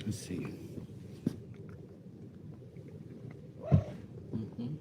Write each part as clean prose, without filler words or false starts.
Let's see. Mhm.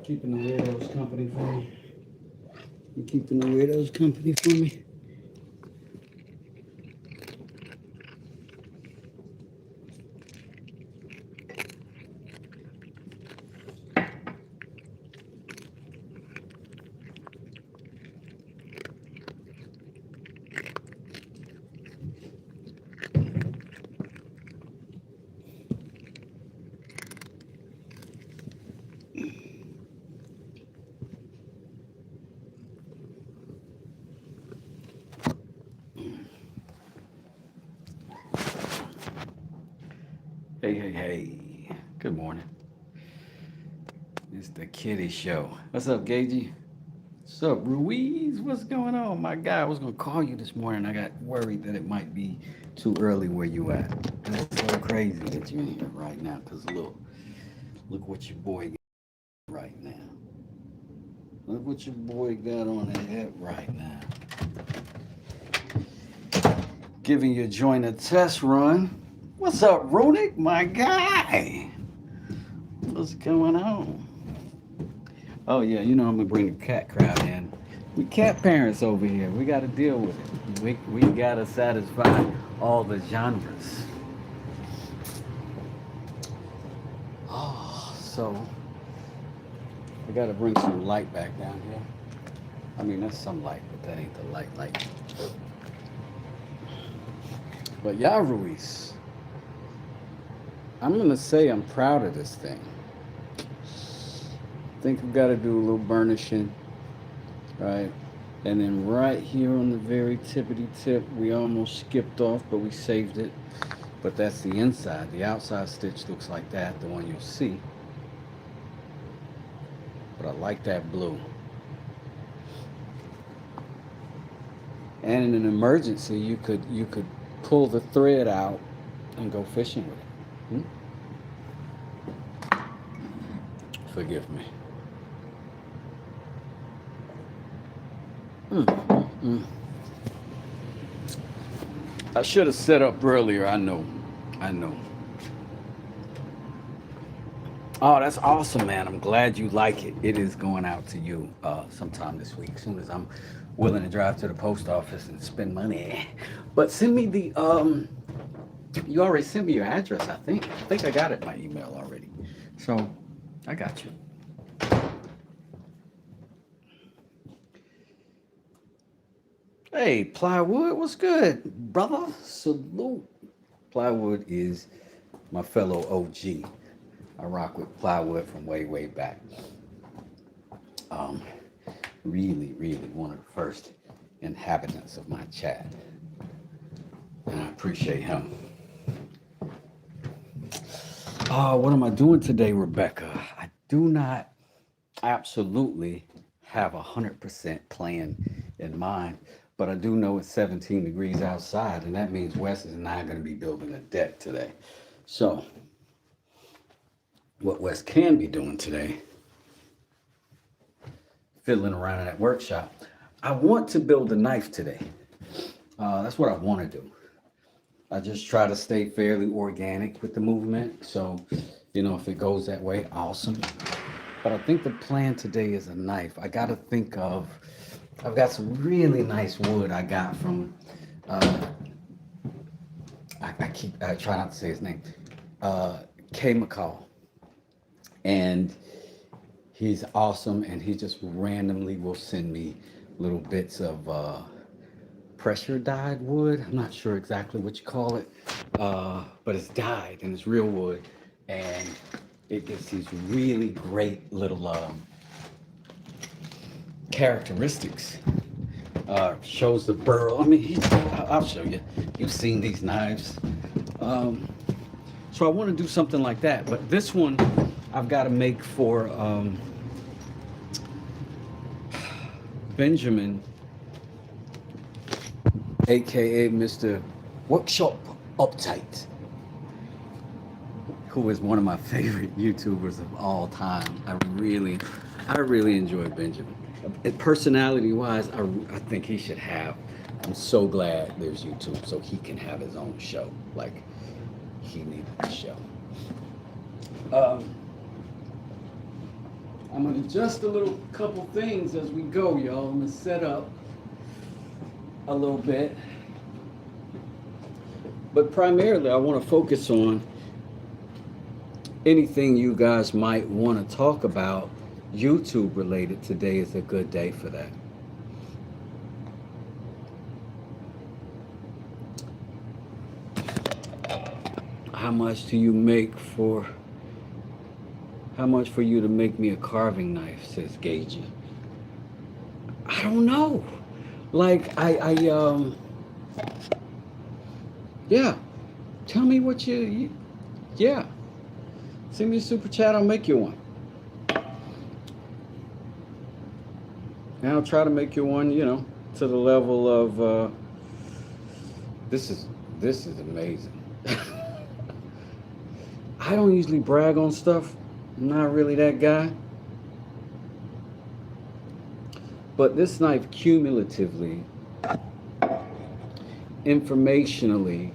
Keeping the weirdos company for me. You keeping the weirdos company for me? Hey, hey, hey. Good morning. It's the Kitty Show. What's up, Gagey? What's up, Ruiz? What's going on? My guy, I was going to call you this morning. I got worried that it might be too early where you at. And it's so crazy that you're in here right now because look what your boy got right now. Look what your boy got on his head right now. Giving your joint a test run. What's up, Ronick, my guy? What's going on? Oh yeah, you know I'm gonna bring the cat crowd in. We cat parents over here. We got to deal with it. We got to satisfy all the genres. Oh, so I got to bring some light back down here. I mean, that's some light, but that ain't the light. But yeah, Ruiz, I'm gonna say I'm proud of this thing. I think we've got to do a little burnishing, right? And then right here on the very tippity tip, we almost skipped off, but we saved it. But that's the inside. The outside stitch looks like that, the one you'll see. But I like that blue. And in an emergency, you could pull the thread out and go fishing with it. Forgive me. I should have set up earlier. I know. Oh, that's awesome, man. I'm glad you like it. It is going out to you sometime this week, as soon as I'm willing to drive to the post office and spend money. But send me the you already sent me your address, I think. I think I got it in my email already. So I got you. Hey, Plywood, what's good, brother? Salute. Plywood is my fellow OG. I rock with Plywood from way back. Really one of the first inhabitants of my chat. And I appreciate him. What am I doing today, Rebecca? I do not absolutely have 100% plan in mind, but I do know it's 17 degrees outside, and that means Wes is not going to be building a deck today. So what Wes can be doing today, fiddling around in that workshop. I want to build a knife today. That's what I want to do. I just try to stay fairly organic with the movement. So, you know, if it goes that way, awesome. But I think the plan today is a knife. I got to think of, I've got some really nice wood I got from, I try not to say his name, K. McCall. And he's awesome, and he just randomly will send me little bits of pressure dyed wood. I'm not sure exactly what you call it, but it's dyed and it's real wood, and it gets these really great little characteristics. Shows the burl. I mean, I'll show you. You've seen these knives. So I want to do something like that, but this one I've got to make for Benjamin, aka Mr. Workshop Uptight, who is one of my favorite YouTubers of all time. I really enjoy Benjamin. Personality wise, I think he should have. I'm so glad there's YouTube so he can have his own show. Like, he needed a show. I'm gonna adjust a little couple things as we go, y'all. I'm gonna set up a little bit. But primarily, I want to focus on anything you guys might want to talk about YouTube related. Today is a good day for that. How much do you make for, how much for you to make me a carving knife, says Gagey. I don't know. Like, yeah. Tell me what yeah. Send me a super chat, I'll make you one. And I'll try to make you one, you know, to the level of, this is amazing. I don't usually brag on stuff. I'm not really that guy. But this knife cumulatively, informationally,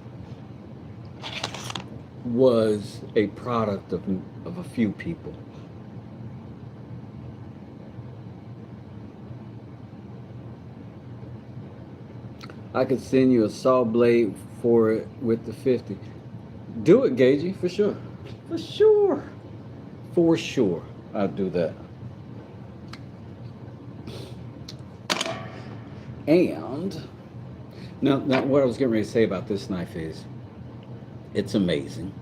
was a product of a few people. I could send you a saw blade for it with the 50. Do it, Gagey, for sure. For sure. For sure, I'll do that. And now what I was getting ready to say about this knife is, it's amazing.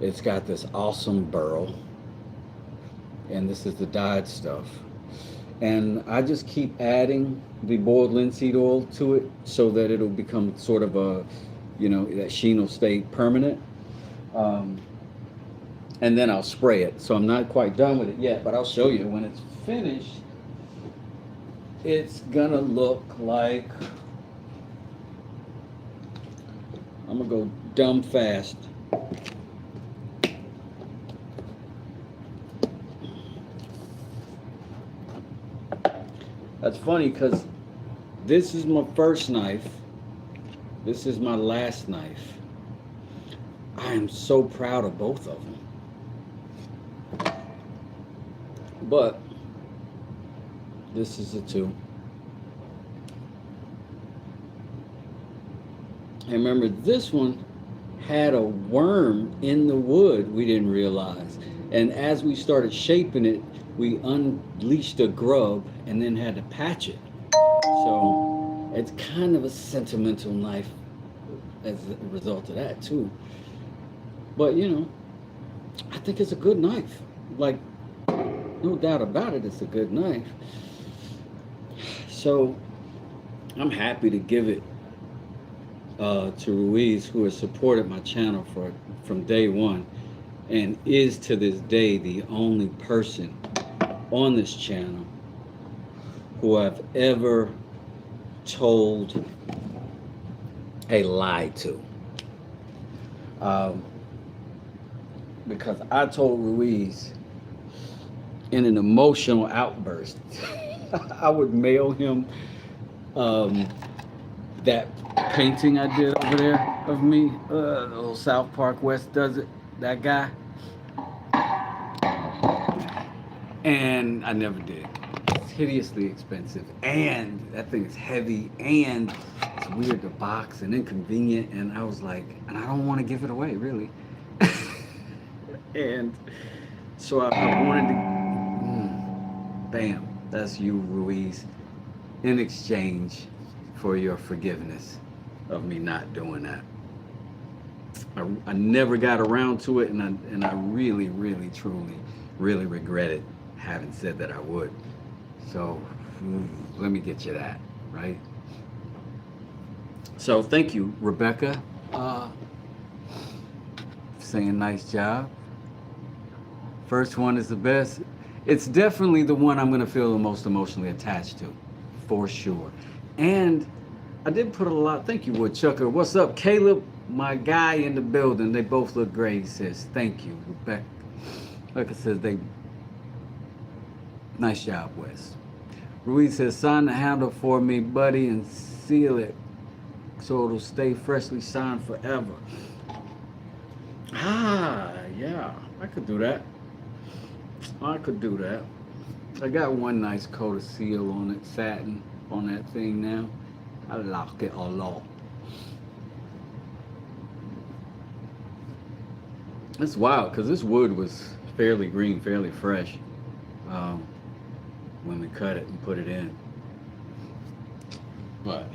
It's got this awesome burl, and this is the dyed stuff. And I just keep adding the boiled linseed oil to it so that it'll become sort of a, you know, that sheen will stay permanent. And then I'll spray it. So I'm not quite done with it yet, but I'll show you when it's finished. It's gonna look like, I'm gonna go dumb fast. That's funny because this is my first knife. This is my last knife. I am so proud of both of them. But this is a 2. And remember, this one had a worm in the wood we didn't realize. And as we started shaping it, we unleashed a grub and then had to patch it. So it's kind of a sentimental knife as a result of that too. But you know, I think it's a good knife. Like, no doubt about it, it's a good knife. So I'm happy to give it to Ruiz, who has supported my channel from day one and is to this day the only person on this channel who I've ever told a lie to. Um, because I told Ruiz in an emotional outburst, I would mail him um, that painting I did over there of me, the little South Park West does it, that guy, and I never did. It's hideously expensive, and that thing is heavy, and it's weird to box and inconvenient, and I was like, and I don't want to give it away, really. And so I wanted to, bam, that's you, Ruiz, in exchange for your forgiveness of me not doing that. I never got around to it, and I really, really, truly, really regretted having said that I would. So let me get you that, right? So thank you, Rebecca, saying nice job. First one is the best. It's definitely the one I'm going to feel the most emotionally attached to, for sure. And I did put a lot. Thank you, Woodchucker. What's up, Caleb? My guy in the building. They both look great. He says, thank you, Rebecca. Like I said, nice job, Wes. Ruiz says, sign the handle for me, buddy, and seal it so it'll stay freshly signed forever. Ah, yeah, I could do that. I could do that. I got one nice coat of seal on it, satin on that thing now. I like it a lot. It's wild because this wood was fairly green, fairly fresh when we cut it and put it in. But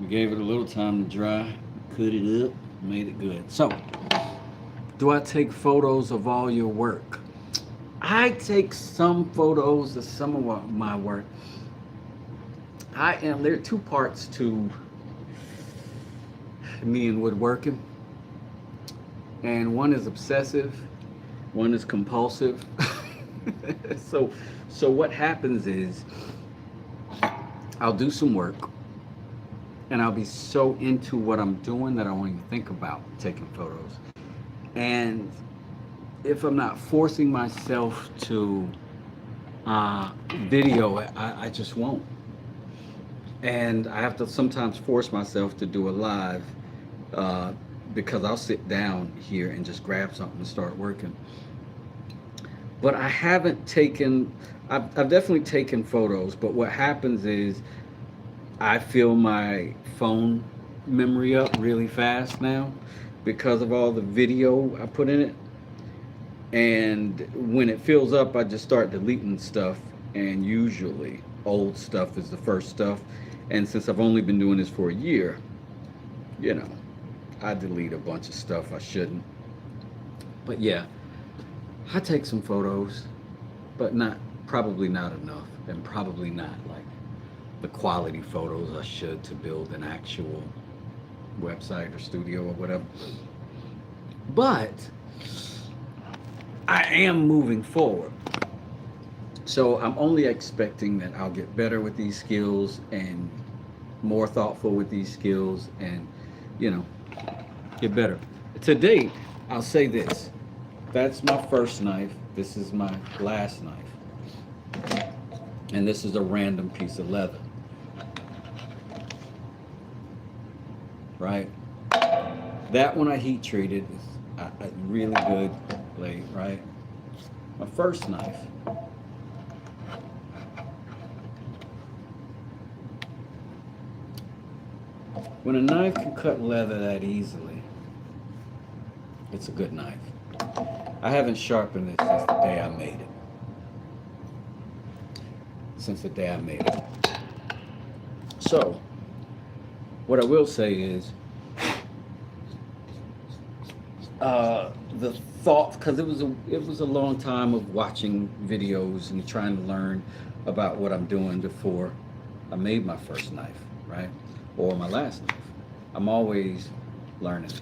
we gave it a little time to dry, cut it up, made it good. So, do I take photos of all your work? I take some photos of some of my work. There are two parts to me and woodworking. And one is obsessive, one is compulsive. So what happens is I'll do some work and I'll be so into what I'm doing that I won't even think about taking photos. And if I'm not forcing myself to video, I just won't. And I have to sometimes force myself to do a live because I'll sit down here and just grab something and start working. But I haven't taken, I've definitely taken photos, but what happens is I fill my phone memory up really fast now because of all the video I put in it. And when it fills up, I just start deleting stuff, and usually old stuff is the first stuff. And since I've only been doing this for a year, I delete a bunch of stuff I shouldn't. But yeah, I take some photos, but probably not enough, and probably not like the quality photos I should to build an actual website or studio or whatever. But I am moving forward. So I'm only expecting that I'll get better with these skills and more thoughtful with these skills and, get better. To date, I'll say this. That's my first knife. This is my last knife. And this is a random piece of leather. Right? That one I heat treated. A really good blade, right? My first knife. When a knife can cut leather that easily, it's a good knife. I haven't sharpened it since the day I made it. So, what I will say is, the thought, because it was a long time of watching videos and trying to learn about what I'm doing before I made my first knife, right? Or my last knife. I'm always learning.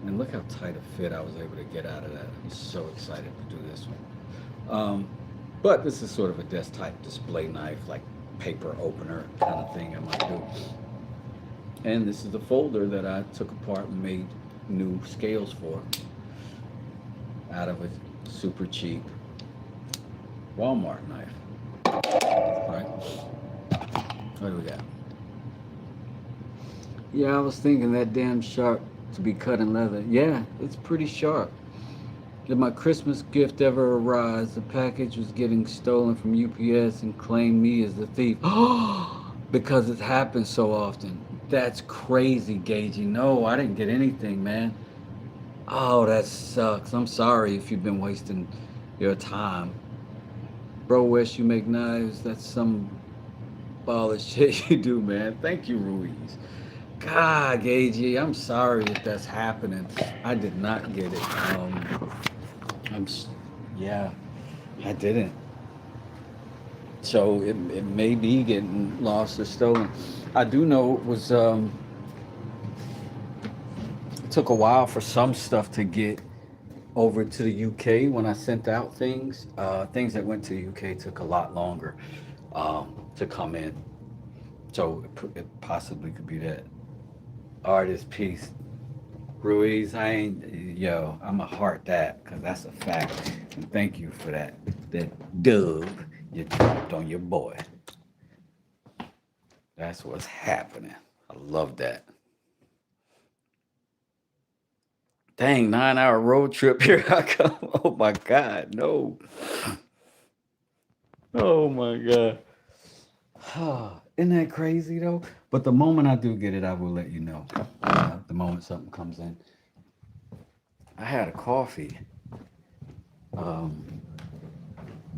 And look how tight a fit I was able to get out of that. I'm so excited to do this one. But this is sort of a desktop display knife, like paper opener kind of thing I might do. And this is the folder that I took apart and made new scales for out of a super cheap Walmart knife. All right. What do we got? Yeah, I was thinking that damn sharp to be cut in leather. Yeah, it's pretty sharp. Did my Christmas gift ever arise? The package was getting stolen from UPS and claimed me as the thief. Because it happens so often. That's crazy, Gagey. No, I didn't get anything, man. Oh, that sucks. I'm sorry if you've been wasting your time. Bro, West, you make knives. That's some baller shit you do, man. Thank you, Ruiz. God, Gagey, I'm sorry if that's happening. I did not get it. I'm, yeah, I didn't. So it may be getting lost or stolen. I do know it was, it took a while for some stuff to get over to the UK when I sent out things. Things that went to the UK took a lot longer to come in. So it possibly could be that. Artist piece. Ruiz, I ain't, yo, I'm a heart that, because that's a fact. And thank you for that. That dub you dropped on your boy. That's what's happening. I love that. Dang, 9-hour road trip. Here I come. Oh my God, no. Oh my God. Isn't that crazy though? But the moment I do get it, I will let you know. The moment something comes in. I had a coffee, but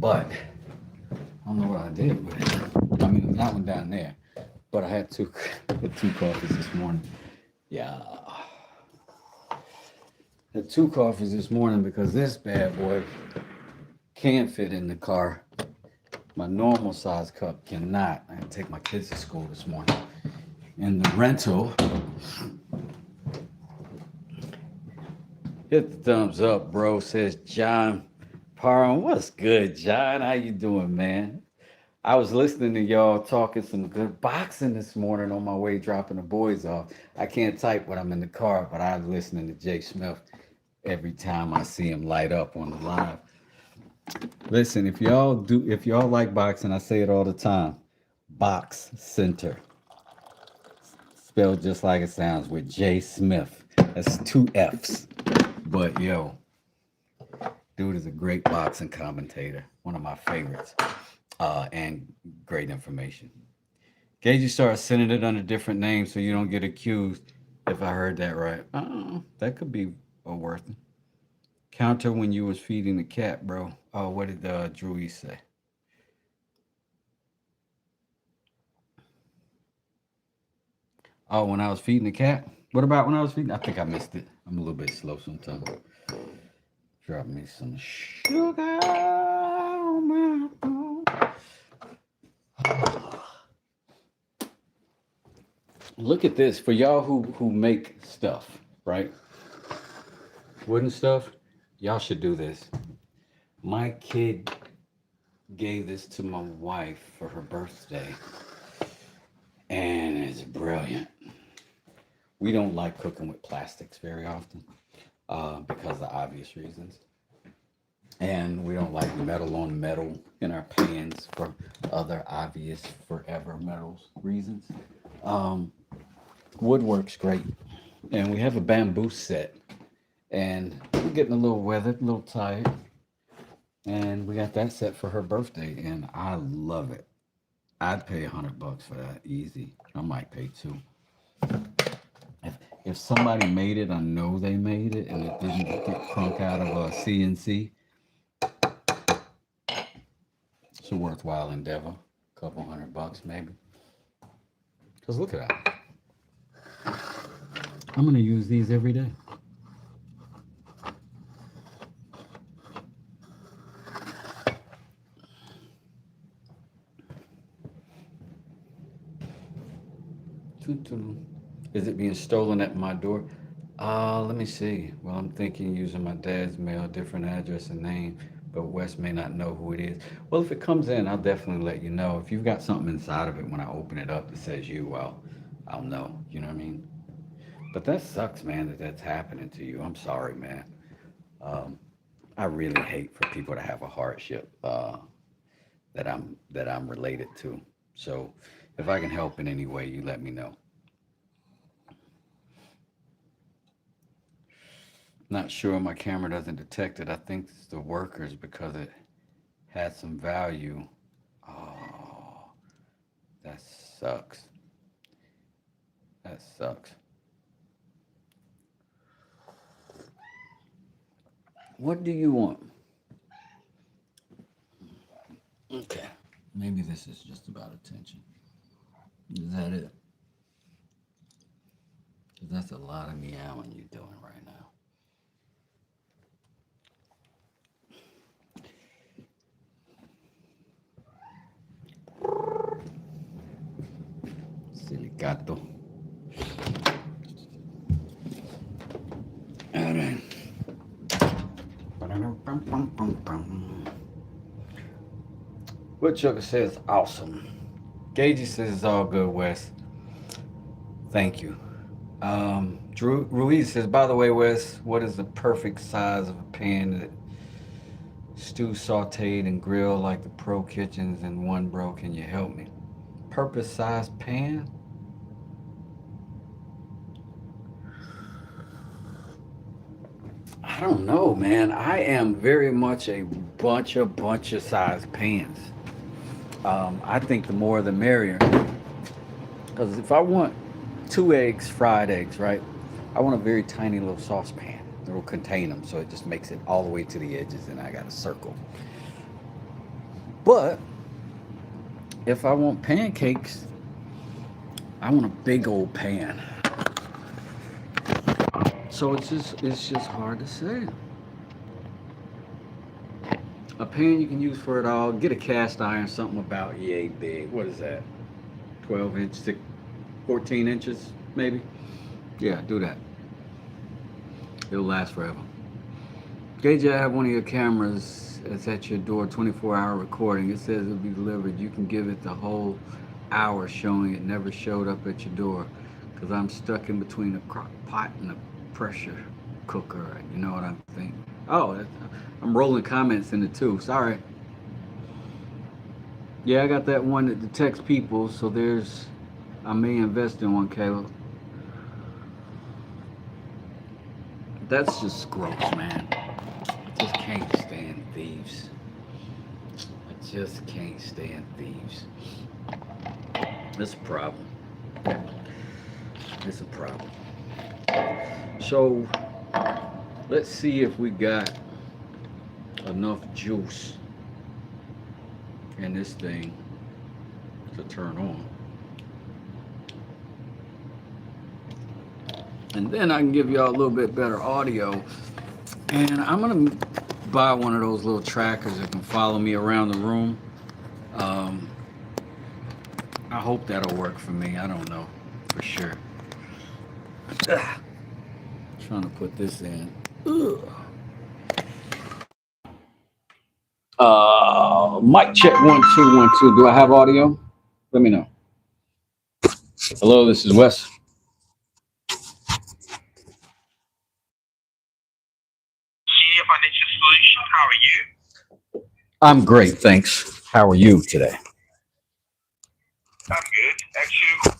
I don't know what I did with it. I mean, that one down there. But I had two coffees this morning. Yeah. Had two coffees this morning because this bad boy can't fit in the car. My normal size cup cannot. I had to take my kids to school this morning. And the rental, hit the thumbs up, bro, says John Parham. What's good, John? How you doing, man? I was listening to y'all talking some good boxing this morning on my way dropping the boys off. I can't type when I'm in the car, but I'm listening to Jay Smith every time I see him light up on the live. Listen, if y'all like boxing, I say it all the time. Box Center. Spelled just like it sounds with Jay Smith. That's 2 F's. But yo, dude is a great boxing commentator. One of my favorites. And great information. Gage, you start sending it under different names so you don't get accused. If I heard that right. That could be a worth it. Counter when you was feeding the cat, bro. Oh, what did Drew say? Oh, when I was feeding the cat? What about when I was feeding? I think I missed it. I'm a little bit slow sometimes. Drop me some sugar on my phone. Look at this. For y'all who make stuff, right? Wooden stuff, y'all should do this. My kid gave this to my wife for her birthday, and it's brilliant. We don't like cooking with plastics very often because of obvious reasons. And we don't like metal on metal in our pans for other obvious forever metals reasons. Wood works great. And we have a bamboo set. And we're getting a little weathered, a little tired. And we got that set for her birthday. And I love it. I'd pay $100 for that, easy. I might pay 2. If somebody made it, I know they made it, and it didn't get crunk out of a CNC. It's a worthwhile endeavor. A couple $100 maybe. Because look at that. I'm going to use these every day. Is it being stolen at my door? Let me see. Well, I'm thinking using my dad's mail, different address and name. but Wes may not know who it is. Well, if it comes in, I'll definitely let you know. If you've got something inside of it when I open it up that says you, well, I'll know. You know what I mean? But that sucks, man, that that's happening to you. I'm sorry, man. Um, I really hate for people to have a hardship that I'm related to. So if I can help in any way, you let me know. Not sure my camera doesn't detect it. I think it's the workers because it had some value. Oh, that sucks. That sucks. What do you want? Okay. Maybe this is just about attention. Is that it? 'Cause that's a lot of meowing you're doing right now. Silly gato. All right. Woodchucker says awesome. Gagey says it's all good, Wes. Thank you. Drew Ruiz says, by the way, Wes, what is the perfect size of a pan that stew sauteed and grilled like the pro kitchens in one, bro? Can you help me? Purpose size pan? I don't know, man. I am very much a bunch of size pans. I think the more the merrier. Because if I want two eggs, fried eggs, right? I want a very tiny little saucepan that will contain them, so it just makes it all the way to the edges, and I got a circle. But if I want pancakes, I want a big old pan. So it's just hard to say. A pan you can use for it all. Get a cast iron, something about yay big. What is that? 12 inch, 14 inches, maybe? Yeah, do that. It'll last forever. KJ, I have one of your cameras. It's at your door, 24-hour recording. It says it'll be delivered. You can give it the whole hour showing it never showed up at your door because I'm stuck in between a crock pot and a pressure cooker. You know what I'm thinking? Oh, I'm rolling comments in it too. Sorry. Yeah, I got that one that detects people, so I may invest in one, Caleb. That's just gross, man. I just can't stand thieves. I just can't stand thieves. It's a problem. It's a problem. So, let's see if we got enough juice in this thing to turn on. And then I can give y'all a little bit better audio. And I'm gonna buy one of those little trackers that can follow me around the room. Um, I hope that'll work for me. I don't know for sure. Trying to put this in. Mic check 1 2 1 2. Do I have audio? Let me know. Hello, this is Wes. Senior Financial Solution. How are you? I'm great, thanks. How are you today? I'm good. Actually,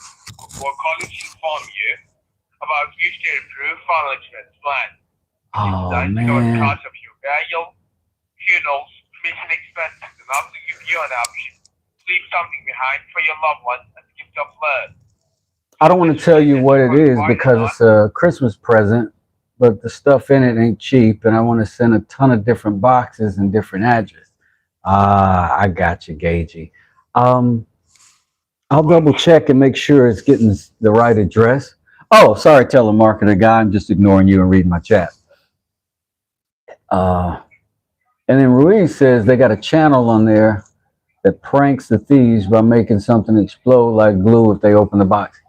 we're calling to inform you about future improved financial plan. Oh Designed to cover the man. cost of your burial, funerals, cremation expenses, and also give you an option to leave something behind for your loved ones as a gift of love. I don't want to tell you what it is because it's a Christmas present, but the stuff in it ain't cheap, and I want to send a ton of different boxes and different addresses. I got you, Gagey. Um, I'll double check and make sure it's getting the right address. Oh, sorry, telemarketer guy. I'm just ignoring you and reading my chat. Uh, and then Ruiz says they got a channel on there that pranks the thieves by making something explode like glue if they open the box.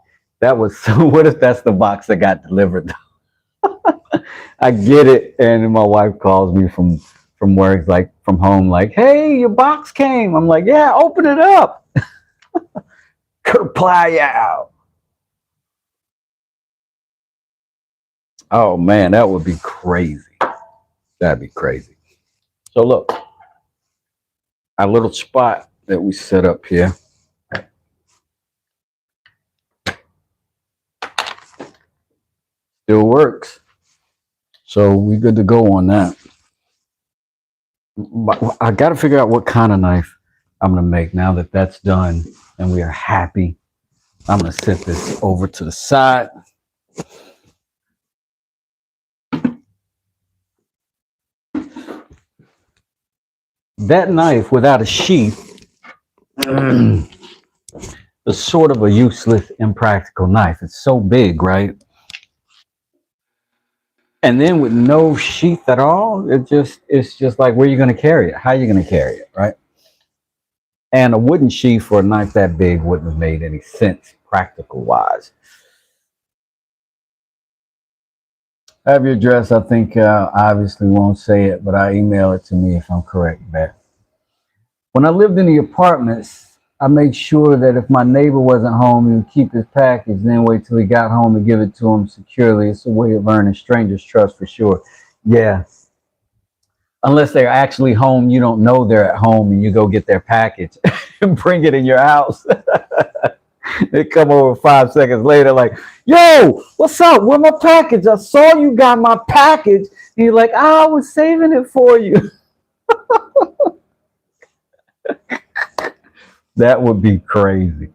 That was so. What if that's the box that got delivered? I get it, and my wife calls me from work, like from home like, hey, your box came. I'm like, yeah, open it up. Kerplow. Oh man, that would be crazy. That'd be crazy. So look, our little spot that we set up here. Still works. So we good to go on that. But I got to figure out what kind of knife I'm going to make now that that's done and we are happy. I'm going to set this over to the side. That knife without a sheath is sort of a useless, impractical knife. It's so big, right? And then with no sheath at all, it's just like, where are you going to carry it? How are you going to carry it, right? And a wooden sheath for a knife that big wouldn't have made any sense practical wise. I have your address. I think obviously won't say it, but I email it to me if I'm correct, Beth. When I lived in the apartments, I made sure that if my neighbor wasn't home, he would keep his package, then wait till he got home and give it to him securely. It's a way of earning strangers' trust for sure. Yeah. Unless they're actually home, you don't know they're at home, and you go get their package and bring it in your house. They come over 5 seconds later, like, yo, what's up? Where my package? I saw you got my package. And you're like, I was saving it for you. That would be crazy.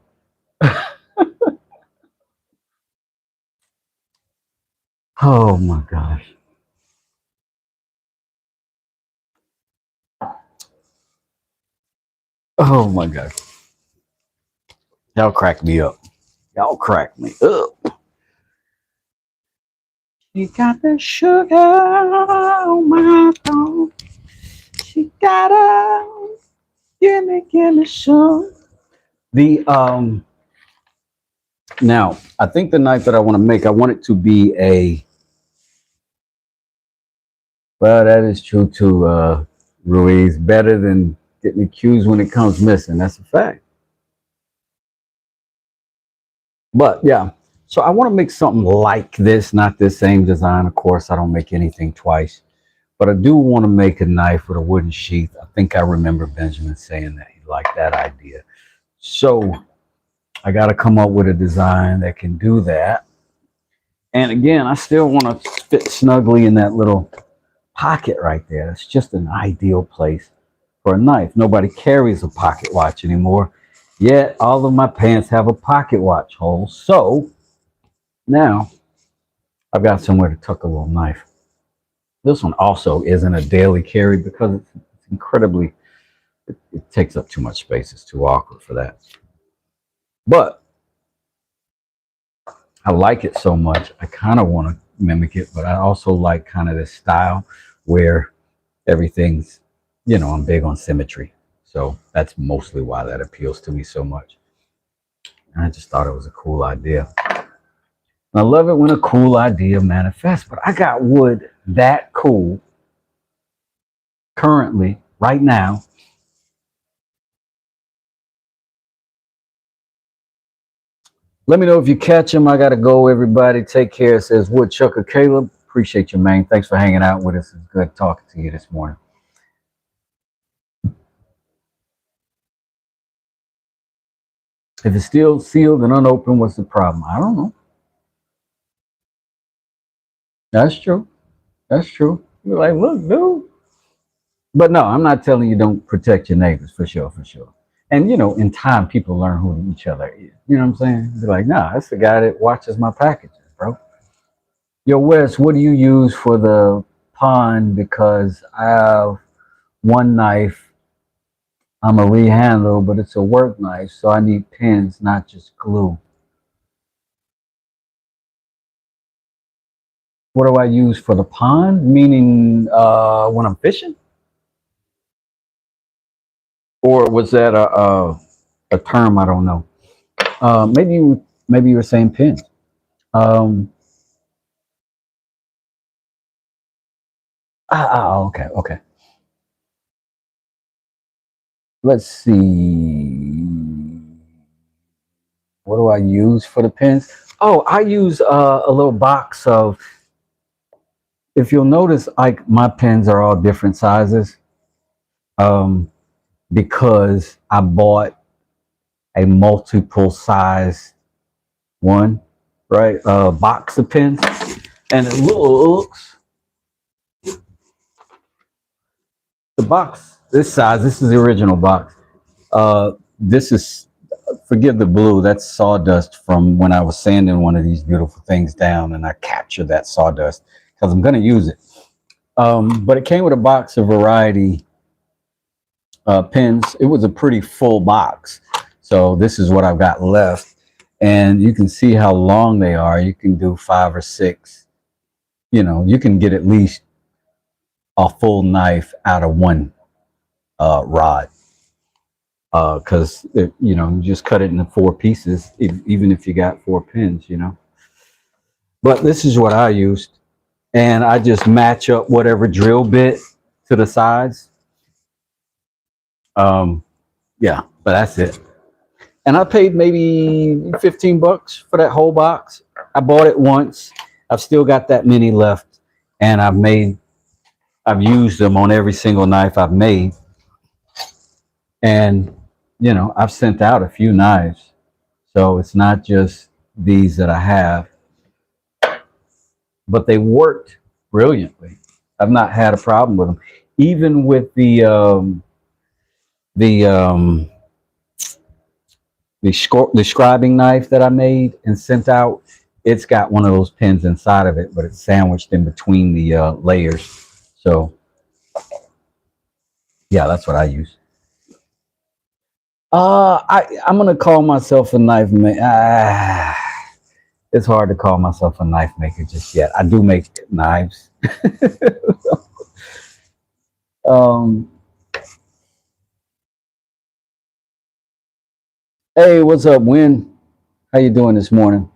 Oh my gosh. Oh my gosh. Y'all crack me up. Y'all crack me up. She got the sugar on my tongue. She got a gimme some. The now I think the knife that I want to make, I want it to be a, well, that is true too, Ruiz. Better than getting accused when it comes missing. That's a fact. But yeah, so I want to make something like this, not this same design. Of course, I don't make anything twice, but I do want to make a knife with a wooden sheath. I think I remember Benjamin saying that he liked that idea. So I got to come up with a design that can do that. And again, I still want to fit snugly in that little pocket right there. It's just an ideal place for a knife. Nobody carries a pocket watch anymore. Yet all of my pants have a pocket watch hole. So now I've got somewhere to tuck a little knife. This one also isn't a daily carry because it's incredibly, it takes up too much space. It's too awkward for that. But I like it so much. I kind of want to mimic it, but I also like kind of this style where everything's, I'm big on symmetry. So that's mostly why that appeals to me so much. And I just thought it was a cool idea. And I love it when a cool idea manifests, but I got wood that cool currently, right now. Let me know if you catch them. I got to go, everybody. Take care, says Woodchucker Caleb. Appreciate you, man. Thanks for hanging out with us. It's good talking to you this morning. If it's still sealed and unopened, what's the problem? I don't know. That's true. That's true. You're like, look, dude. But no, I'm not telling you don't protect your neighbors, for sure, for sure. And in time, people learn who each other is. You know what I'm saying? They're like, nah, that's the guy that watches my packages, bro. Yo, Wes, what do you use for the pond? Because I have one knife. I'm a rehandle, but it's a work knife, so I need pins, not just glue. What do I use for the pond? Meaning when I'm fishing? Or was that a term I don't know? Maybe you were saying pins. Um, okay, okay. let's see. What do I use for the pens? Oh, I use a little box of, if you'll notice, like my pens are all different sizes, um, because I bought a multiple size one, right? Box of pens. And it looks, the box, this size, this is the original box. This is, forgive the blue, that's sawdust from when I was sanding one of these beautiful things down and I captured that sawdust because I'm going to use it. But it came with a box of variety pens. It was a pretty full box. So this is what I've got left. And you can see how long they are. You can do 5 or 6. You know, you can get at least a full knife out of one rod. Because, you know, you just cut it into 4 pieces, even if you got 4 pins, you know. But this is what I used. And I just match up whatever drill bit to the sides. Yeah, but that's it. And I paid maybe 15 bucks for that whole box. I bought it once. I've still got that many left. And I've used them on every single knife I've made. And, you know, I've sent out a few knives. So it's not just these that I have, but they worked brilliantly. I've not had a problem with them. Even with the the scribing knife that I made and sent out, it's got one of those pins inside of it, but it's sandwiched in between the layers. So yeah, that's what I use. I'm gonna call myself a knife maker. It's hard to call myself a knife maker just yet. I do make knives. um, hey, what's up, Win? How you doing this morning?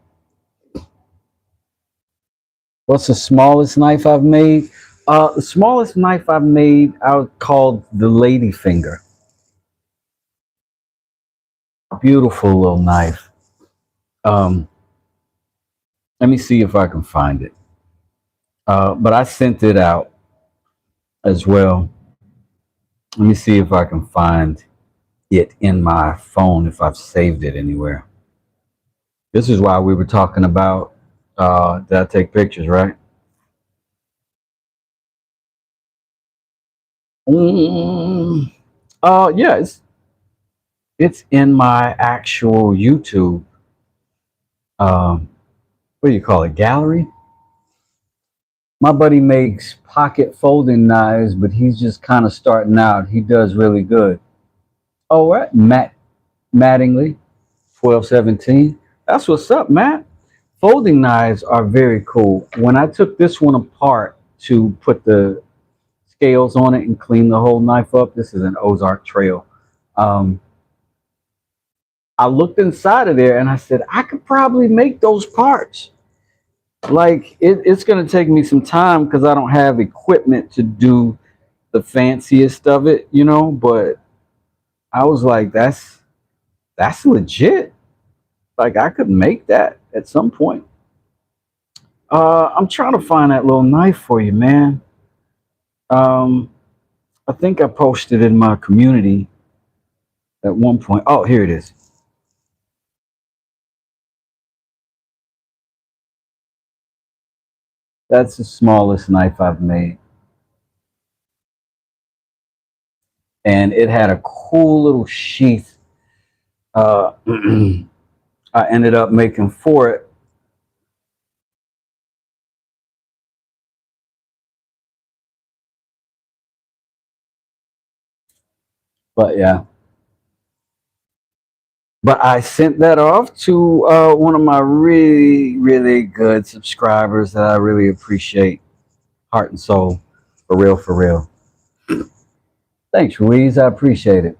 What's the smallest knife I've made? The smallest knife I've made, I would call the lady finger. Beautiful little knife. Um, Let me see if I can find it. But I sent it out as well. Let me see if I can find it in my phone if I've saved it anywhere. This is why we were talking about did I take pictures, right? Mm, yeah, it's in my actual YouTube. Um, what do you call it? Gallery. My buddy makes pocket folding knives, but he's just kind of starting out. He does really good. Oh, right, Matt Mattingly, 1217. That's what's up, Matt. Folding knives are very cool. When I took this one apart to put the scales on it and clean the whole knife up, this is an Ozark Trail. Um, I looked inside of there and I said, I could probably make those parts. Like, it's going to take me some time because I don't have equipment to do the fanciest of it, you know, but I was like, that's legit. Like, I could make that at some point. I'm trying to find that little knife for you, man. Um, I think I posted in my community at one point. Oh, here it is. That's the smallest knife I've made. And it had a cool little sheath I ended up making for it. But yeah. But I sent that off to one of my really, really good subscribers that I really appreciate. Heart and soul. For real, for real. Thanks, Ruiz. I appreciate it.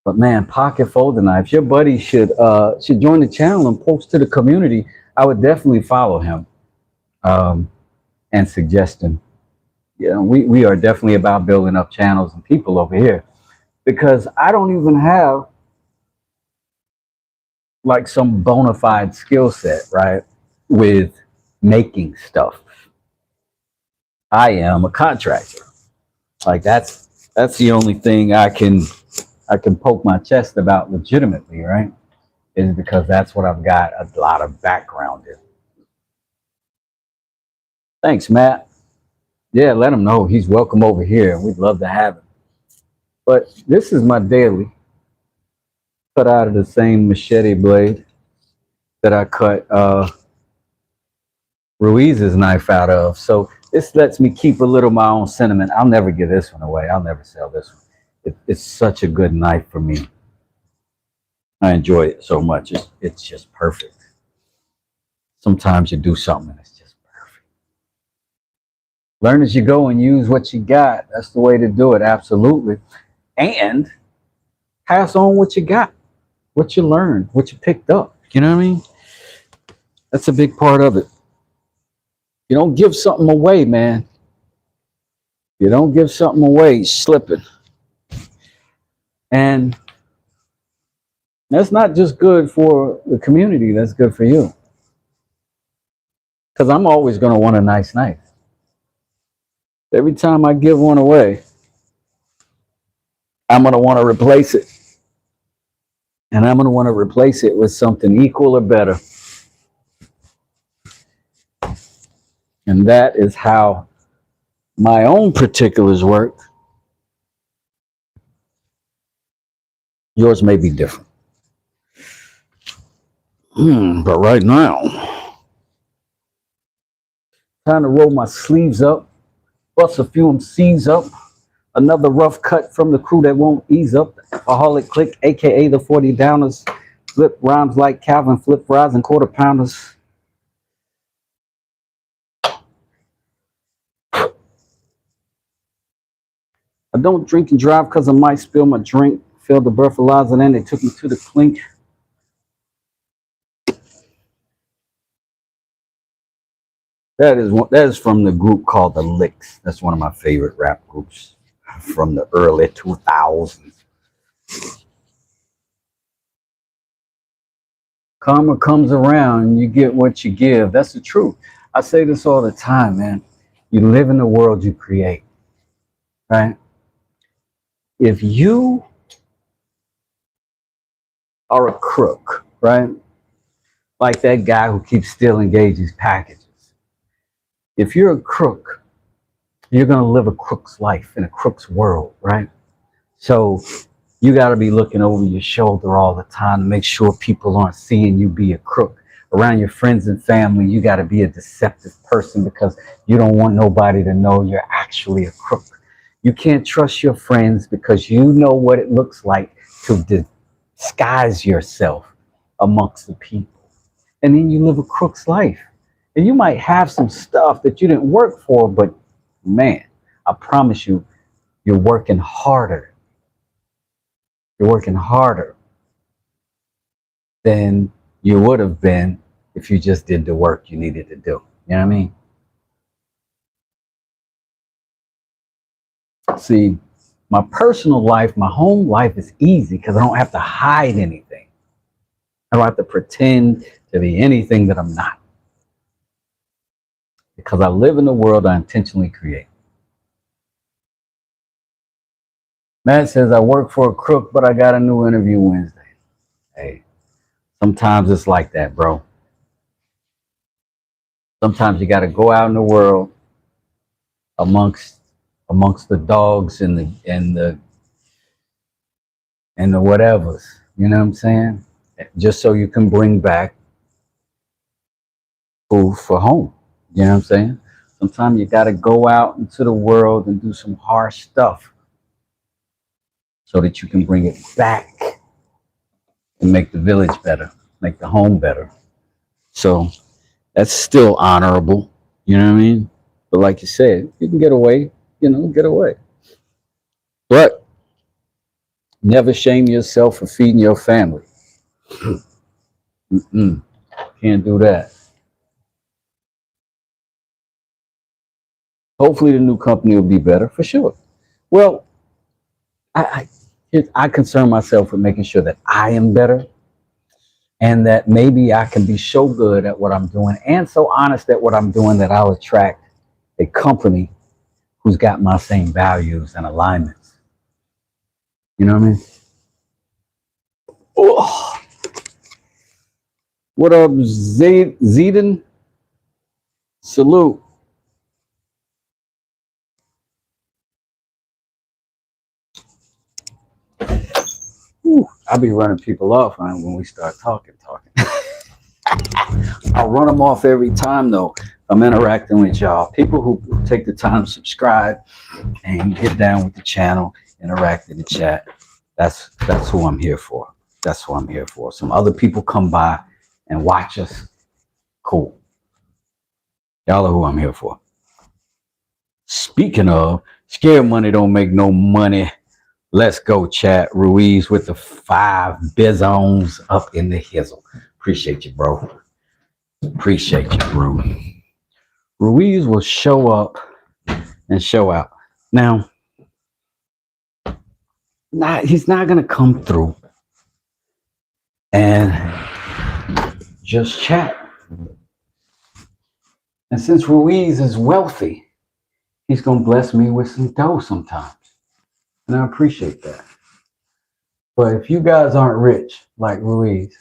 But man, pocket folding knives. Your buddy should join the channel and post to the community. I would definitely follow him and suggest him. You know, we are definitely about building up channels and people over here. because I don't even have like some bona fide skill set, right? With making stuff. I am a contractor. Like that's the only thing I can poke my chest about legitimately, right? Is because that's what I've got a lot of background in. Thanks, Matt. Yeah, let him know he's welcome over here. We'd love to have him. But this is my daily, cut out of the same machete blade that I cut Ruiz's knife out of. So this lets me keep a little of my own sentiment. I'll never give this one away. I'll never sell this one. It's such a good knife for me. I enjoy it so much. It's just perfect. Sometimes you do something and it's just perfect. Learn as you go and use what you got. That's the way to do it, absolutely. And pass on what you got, what you learned, what you picked up. You know what I mean? That's a big part of it. You don't give something away, man. You don't give something away slipping. And that's not just good for the community, that's good for you. Because I'm always going to want a nice knife. Every time I give one away, I'm going to want to replace it. And I'm going to want to replace it with something equal or better. And that is how my own particulars work. Yours may be different. But right now, time to roll my sleeves up, bust a few MCs up. Another rough cut from the crew that won't ease up. Alcoholic Click, aka the 40 Downers. Flip rhymes like Calvin, flip fries and quarter pounders. I don't drink and drive because I might spill my drink. Failed the breathalyzer, and then they took me to the clink. That is from the group called the Licks. That's one of my favorite rap groups from the early 2000s. Karma comes around, you get what you give. That's the truth. I say this all the time, man. You live in the world you create, right? If you are a crook, right? Like that guy who keeps stealing Gage's packages. If you're a crook, you're going to live a crook's life in a crook's world, right? So you got to be looking over your shoulder all the time to make sure people aren't seeing you be a crook. Around your friends and family, you got to be a deceptive person because you don't want nobody to know you're actually a crook. You can't trust your friends because you know what it looks like to disguise yourself amongst the people. And then you live a crook's life. And you might have some stuff that you didn't work for, but man, I promise you, you're working harder. You're working harder than you would have been if you just did the work you needed to do. You know what I mean? See, my personal life, my home life is easy because I don't have to hide anything. I don't have to pretend to be anything that I'm not. Because I live in the world I intentionally create. Matt says, I work for a crook, but I got a new interview Wednesday. Hey, sometimes it's like that, bro. Sometimes you got to go out in the world amongst the dogs and the whatevers. You know what I'm saying? Just so you can bring back food for home. You know what I'm saying? Sometimes you got to go out into the world and do some harsh stuff so that you can bring it back and make the village better, make the home better. So that's still honorable. You know what I mean? But like you said, you can get away, get away. But never shame yourself for feeding your family. Can't do that. Hopefully the new company will be better for sure. Well, I I concern myself with making sure that I am better and that maybe I can be so good at what I'm doing and so honest at what I'm doing that I'll attract a company who's got my same values and alignments. You know what I mean? Oh, what up, Zedon? Salute. I'll be running people off when we start talking. I'll run them off every time, though. I'm interacting with y'all. People who take the time to subscribe and get down with the channel, interact in the chat. That's who I'm here for. That's what I'm here for. Some other people come by and watch us. Cool. Y'all are who I'm here for. Speaking of, scared money don't make no money. Let's go, chat. Ruiz with the 5 bizons up in the hizzle. Appreciate you, bro. Appreciate you, bro. Ruiz will show up and show out. Now, he's not going to come through and just chat. And since Ruiz is wealthy, he's going to bless me with some dough sometimes. And I appreciate that. But if you guys aren't rich like Ruiz,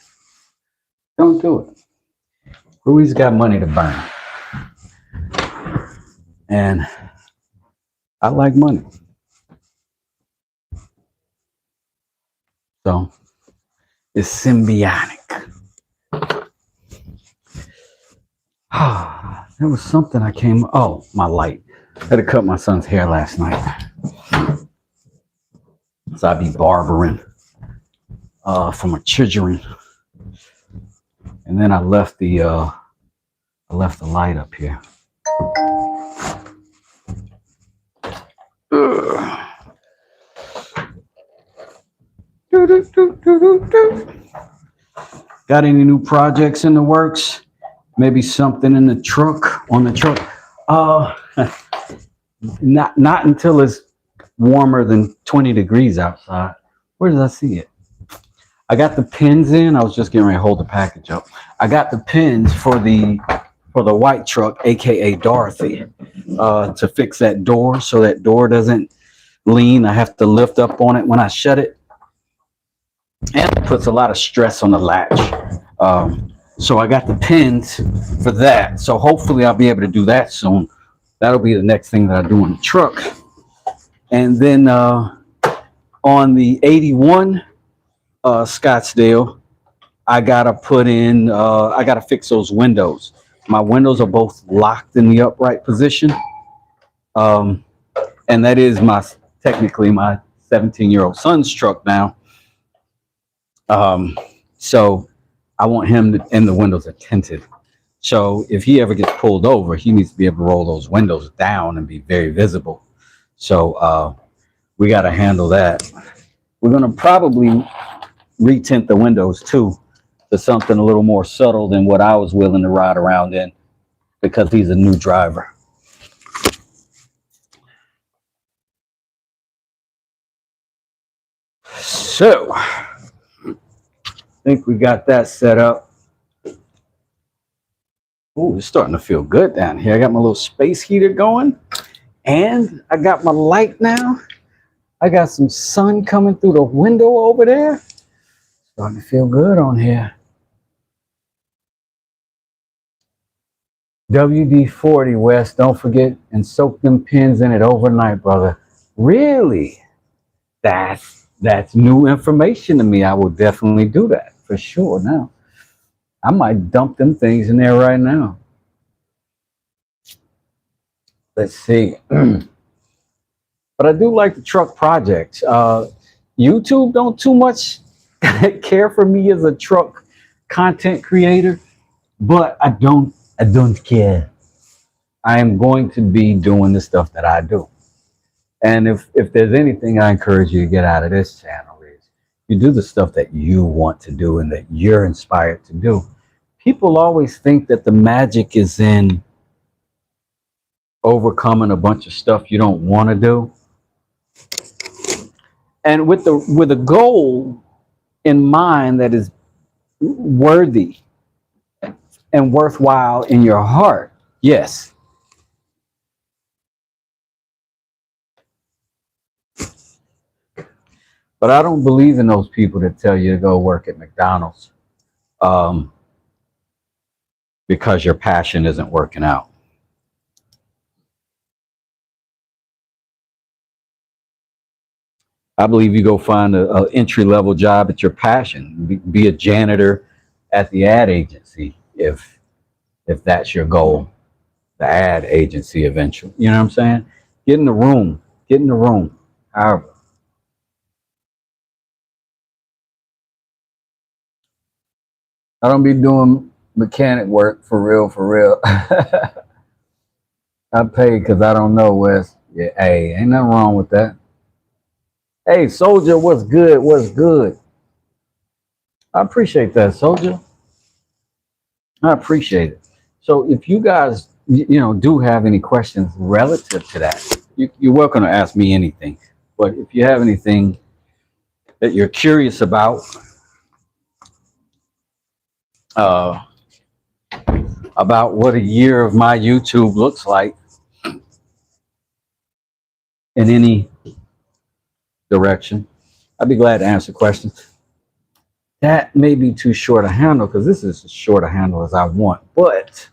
don't do it. Ruiz got money to burn. And I like money. So it's symbiotic. There was something I came. Oh, my light. I had to cut my son's hair last night. So I'd be barbering from a children. And then I left the light up here. Got any new projects in the works? Maybe something in the truck, on the truck. Not until it's warmer than 20 degrees outside. Where did I see it? I got the pins in. I was just getting ready to hold the package up. I got the pins for the white truck, aka Dorothy, to fix that door so that door doesn't lean. I have to lift up on it when I shut it. And it puts a lot of stress on the latch. So I got the pins for that. So hopefully I'll be able to do that soon. That'll be the next thing that I do on the truck. And then on the 81 Scottsdale, I gotta I gotta fix those windows. My windows are both locked in the upright position. And that is technically my 17-year-old son's truck now. So I want him to, and the windows are tinted. So if he ever gets pulled over, he needs to be able to roll those windows down and be very visible. So we got to handle that. We're going to probably retint the windows too to something a little more subtle than what I was willing to ride around in because he's a new driver. So I think we got that set up. Oh, it's starting to feel good down here. I got my little space heater going and I got my light now. I got some sun coming through the window over there. Starting to feel good on here. WD-40 West, don't forget and soak them pins in it overnight, brother. Really? That's new information to me. I will definitely do that for sure now. I might dump them things in there right now. Let's see. But I do like the truck projects. YouTube don't too much care for me as a truck content creator, but I don't care. I am going to be doing the stuff that I do. And if there's anything I encourage you to get out of this channel is you do the stuff that you want to do and that you're inspired to do. People always think that the magic is in overcoming a bunch of stuff you don't want to do. and with a goal in mind that is worthy and worthwhile in your heart. Yes. But I don't believe in those people that tell you to go work at McDonald's um, because your passion isn't working out. I believe you go find a entry level job at your passion. Be a janitor at the ad agency if that's your goal. The ad agency eventually. You know what I'm saying? Get in the room. Get in the room. However, I don't be doing mechanic work for real, for real. I pay because I don't know, Wes. Yeah, hey, ain't nothing wrong with that. Hey, soldier, what's good? What's good? I appreciate that, soldier. I appreciate it. So, if you guys, do have any questions relative to that, you're welcome to ask me anything. But if you have anything that you're curious uh, about what a year of my YouTube looks like in any direction, I'd be glad to answer questions. That may be too short a handle because this is as short a handle as I want, but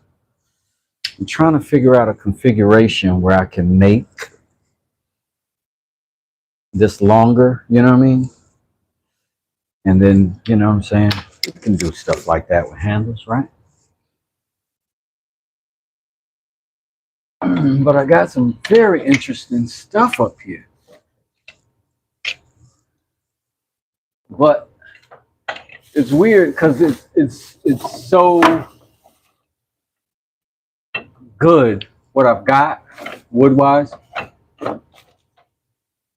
I'm trying to figure out a configuration where I can make this longer, you know what I mean? And then, you know what I'm saying? You can do stuff like that with handles, right? But I got some very interesting stuff up here. But it's weird because it's so good what I've got wood wise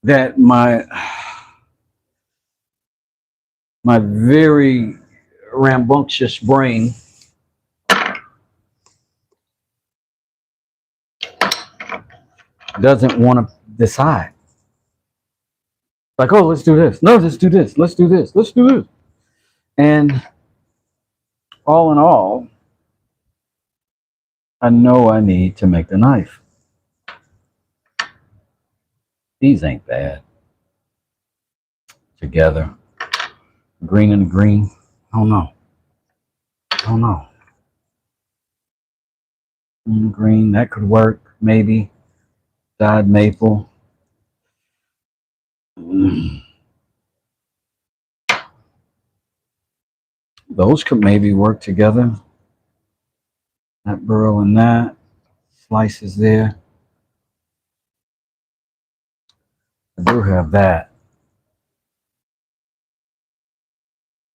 that my very rambunctious brain doesn't want to decide. Like, oh, let's do this. No, let's do this. Let's do this. Let's do this. And all in all, I know I need to make the knife. These ain't bad. Together. Green and green. I don't know. I don't know. Green, that could work, maybe. Dyed maple. Those could maybe work together. That burl and that. Slices there. I do have that,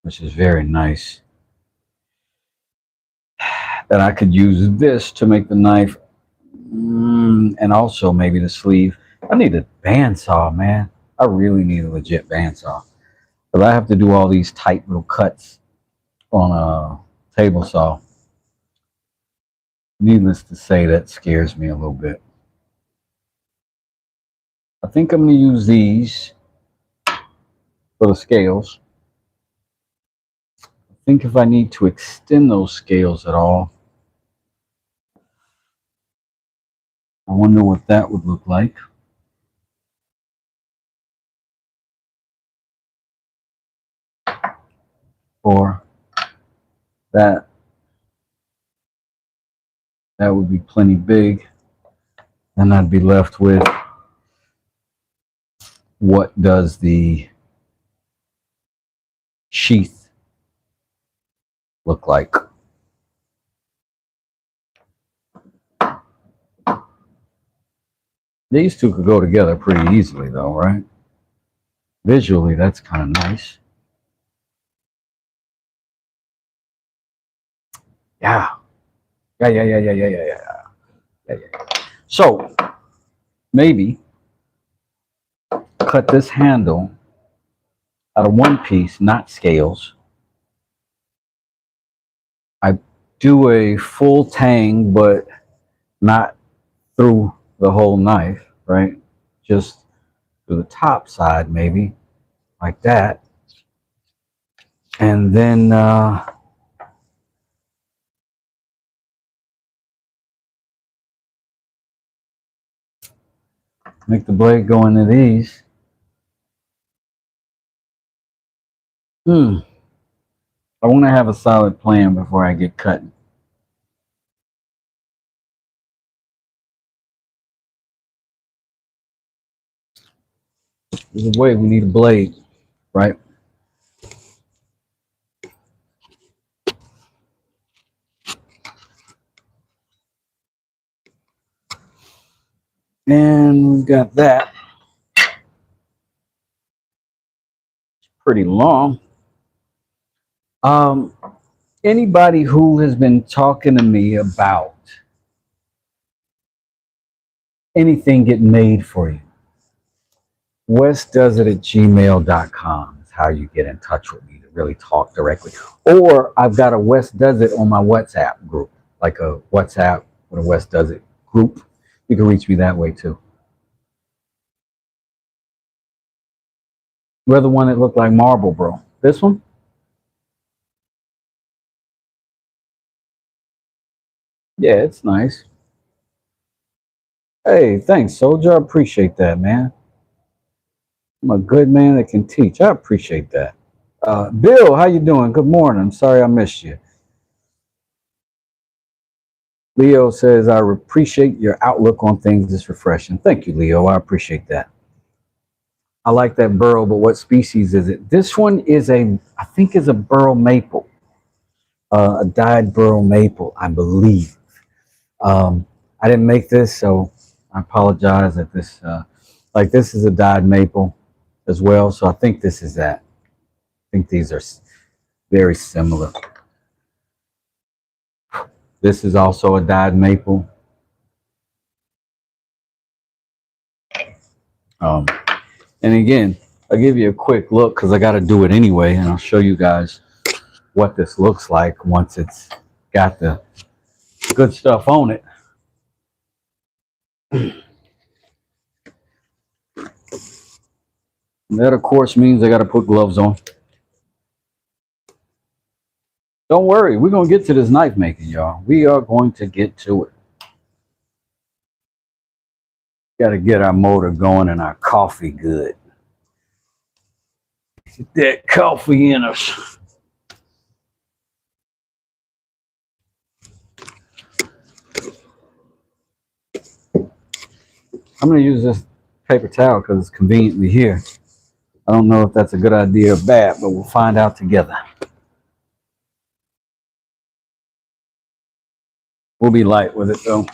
which is very nice. And I could use this to make the knife and also maybe the sleeve. I need a bandsaw, man. I really need a legit bandsaw. But I have to do all these tight little cuts on a table saw. Needless to say, that scares me a little bit. I think I'm going to use these for the scales. I think if I need to extend those scales at all, I wonder what that would look like. Or that would be plenty big. Then I'd be left with what does the sheath look like. These two could go together pretty easily though, right? Visually, that's kind of nice. Yeah. Yeah. So maybe cut this handle out of one piece, not scales. I do a full tang, but not through the whole knife, right? Just to the top side, maybe. like that. And then make the blade go into these. I want to have a solid plan before I get cutting. Either way, we need a blade, right? And we've got that. Pretty long. Anybody who has been talking to me about anything get made for you, westdoesit@gmail.com is how you get in touch with me to really talk directly. Or I've got a West Does It on my WhatsApp group, like a WhatsApp with a West Does It group. You can reach me that way too. We're the one that looked like marble, bro. This one? Yeah, it's nice. Hey, thanks, soldier. I appreciate that, man. I'm a good man that can teach. I appreciate that. Bill, how you doing? Good morning. I'm sorry I missed you. Leo says, I appreciate your outlook on things. It's refreshing. Thank you, Leo. I appreciate that. I like that burl, but what species is it? This one is I think is a burl maple, a dyed burl maple, I believe. I didn't make this, so I apologize that this, like this is a dyed maple as well. So I think this is that. I think these are very similar. This is also a dyed maple. And again, I'll give you a quick look because I got to do it anyway, and I'll show you guys what this looks like once it's got the good stuff on it. And that, of course, means I got to put gloves on. Don't worry, we're going to get to this knife making, y'all. We are going to get to it. Got to get our motor going and our coffee good. Get that coffee in us. I'm going to use this paper towel because it's conveniently here. I don't know if that's a good idea or bad, but we'll find out together. We'll be light with it, though.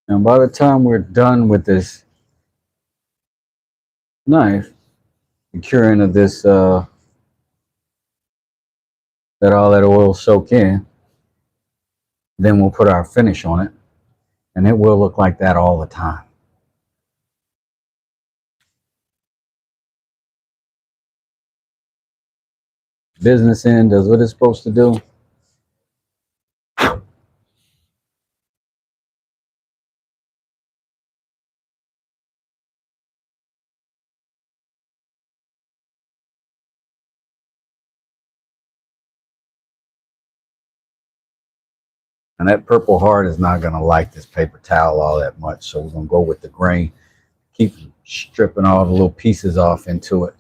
And by the time we're done with this knife, the curing of this, let all that oil soak in, then we'll put our finish on it, and it will look like that all the time. Business end does what it's supposed to do. And that Purple Heart is not going to like this paper towel all that much, so we're going to go with the grain. Keep stripping all the little pieces off into it.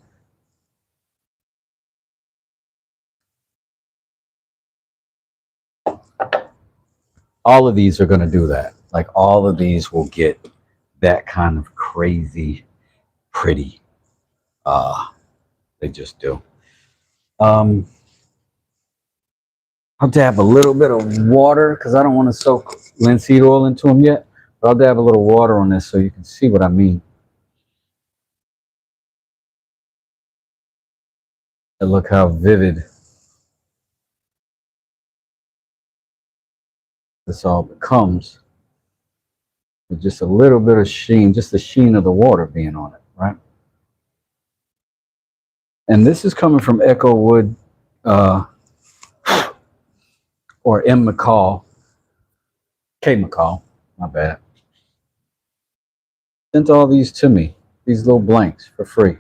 All of these are going to do that. Like all of these will get that kind of crazy pretty. They just do. I'll dab a little bit of water because I don't want to soak linseed oil into them yet. But I'll dab a little water on this so you can see what I mean. And look how vivid this all becomes. With just a little bit of sheen, just the sheen of the water being on it, right? And this is coming from Echo Wood or M. McCall, K. McCall, my bad, sent all these to me, these little blanks for free.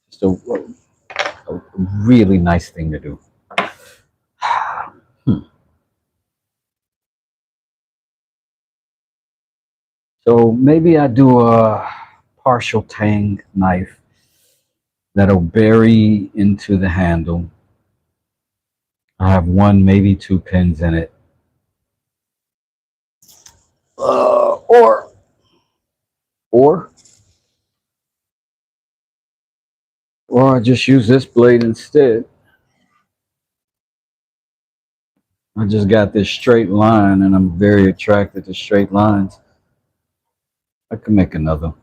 Just a really nice thing to do. So maybe I do a partial tang knife that'll bury into the handle. I have one, maybe two pins in it. Or or I just use this blade instead. I just got this straight line and I'm very attracted to straight lines. I can make another.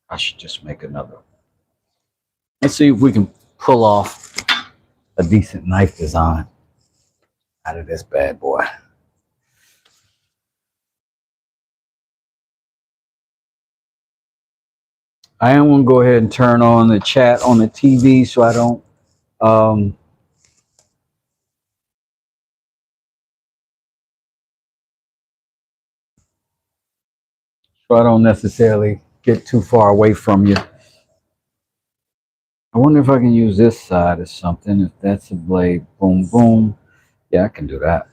I should just make another. Let's see if we can pull off a decent knife design out of this bad boy. I am going to go ahead and turn on the chat on the TV so I don't necessarily get too far away from you. I wonder if I can use this side as something. If that's a blade, boom, boom. Yeah, I can do that.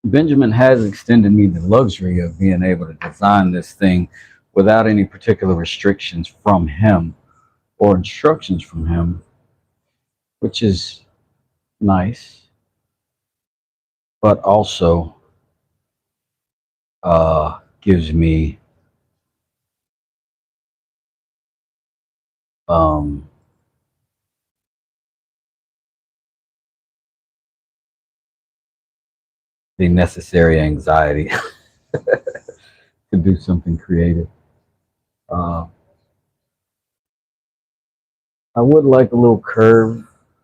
Benjamin has extended me the luxury of being able to design this thing without any particular restrictions from him or instructions from him, which is nice, but also gives me um, the necessary anxiety to do something creative. Uh, I would like a little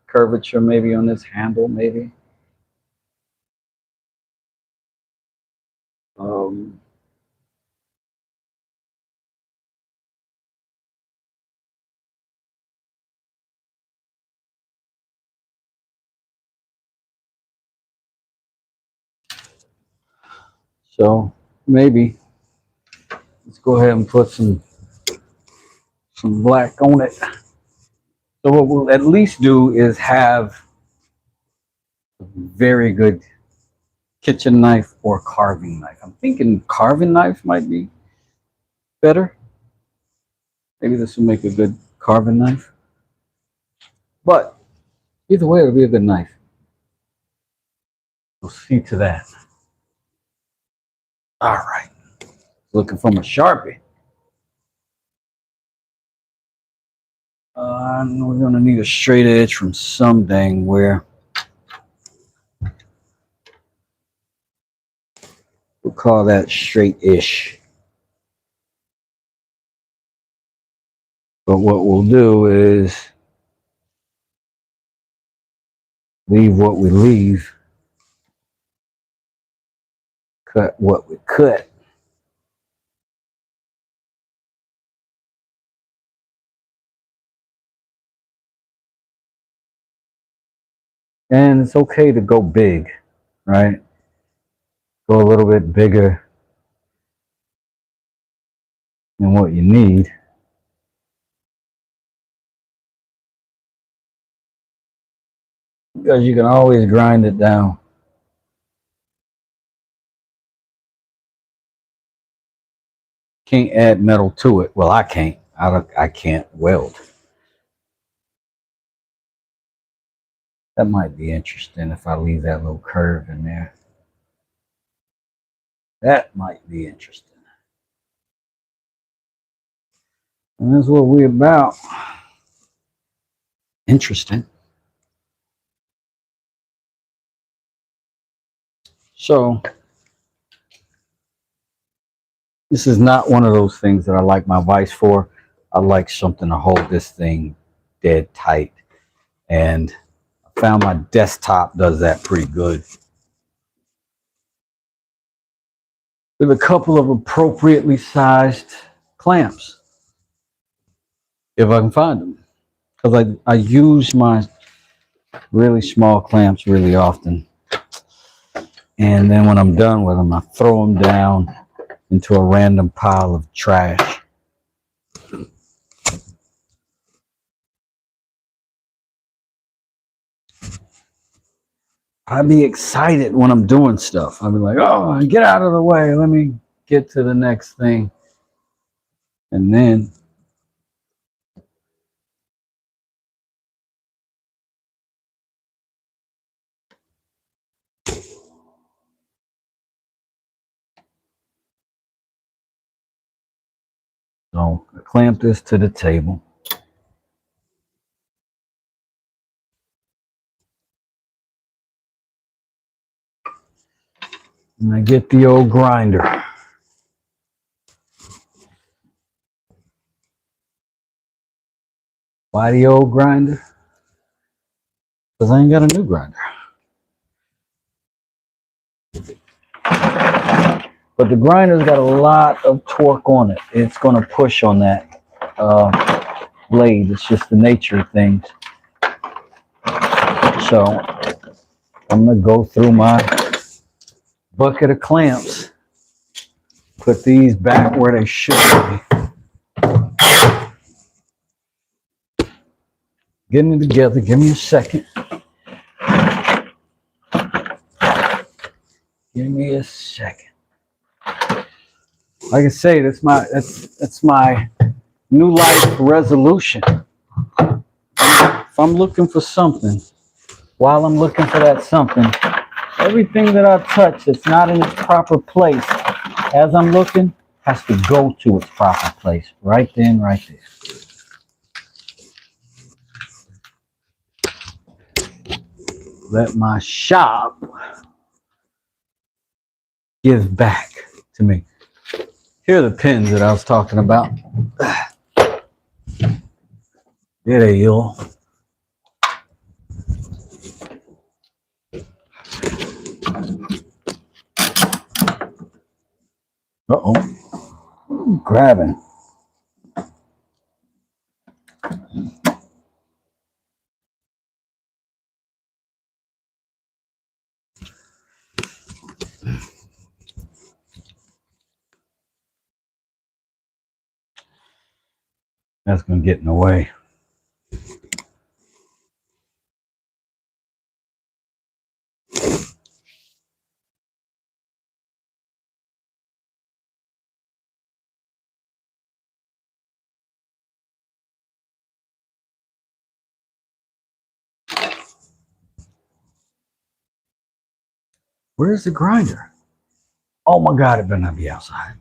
curvature maybe on this handle, maybe. Um, so maybe let's go ahead and put some black on it. So what we'll at least do is have a very good kitchen knife or carving knife. I'm thinking carving knife might be better. Maybe this will make a good carving knife. But either way, it'll be a good knife. We'll see to that. All right. Looking from a Sharpie. We're going to need a straight edge from some dang where. We'll call that straight-ish. But what we'll do is leave what we leave, cut what we cut. And it's okay to go big, right? Go a little bit bigger than what you need. Because you can always grind it down. Can't add metal to it. Well, I can't. I can't weld. That might be interesting if I leave that little curve in there. That might be interesting. And that's what we're about. interesting. So this is not one of those things that I like my vise for. I like something to hold this thing dead tight. And I found my desktop does that pretty good. With a couple of appropriately sized clamps, if I can find them. Because I use my really small clamps really often. And then when I'm done with them, I throw them down into a random pile of trash. I'd be excited when I'm doing stuff. I'd be like, oh, get out of the way. Let me get to the next thing. And then so I clamp this to the table. And I get the old grinder. Why the old grinder? Because I ain't got a new grinder. But the grinder's got a lot of torque on it. It's going to push on that blade. It's just the nature of things. So I'm going to go through my bucket of clamps. Put these back where they should be. Getting it together. Give me a second. Give me a second. Like I say, that's my new life resolution. If I'm looking for something, while I'm looking for that something, everything that I touch that's not in its proper place, as I'm looking, has to go to its proper place. Right then, right there. Let my shop give back to me. Here are the pins that I was talking about. There they are. Uh-oh. Grabbing. That's going to get in the way. Where's the grinder? Oh my God, it better not be outside.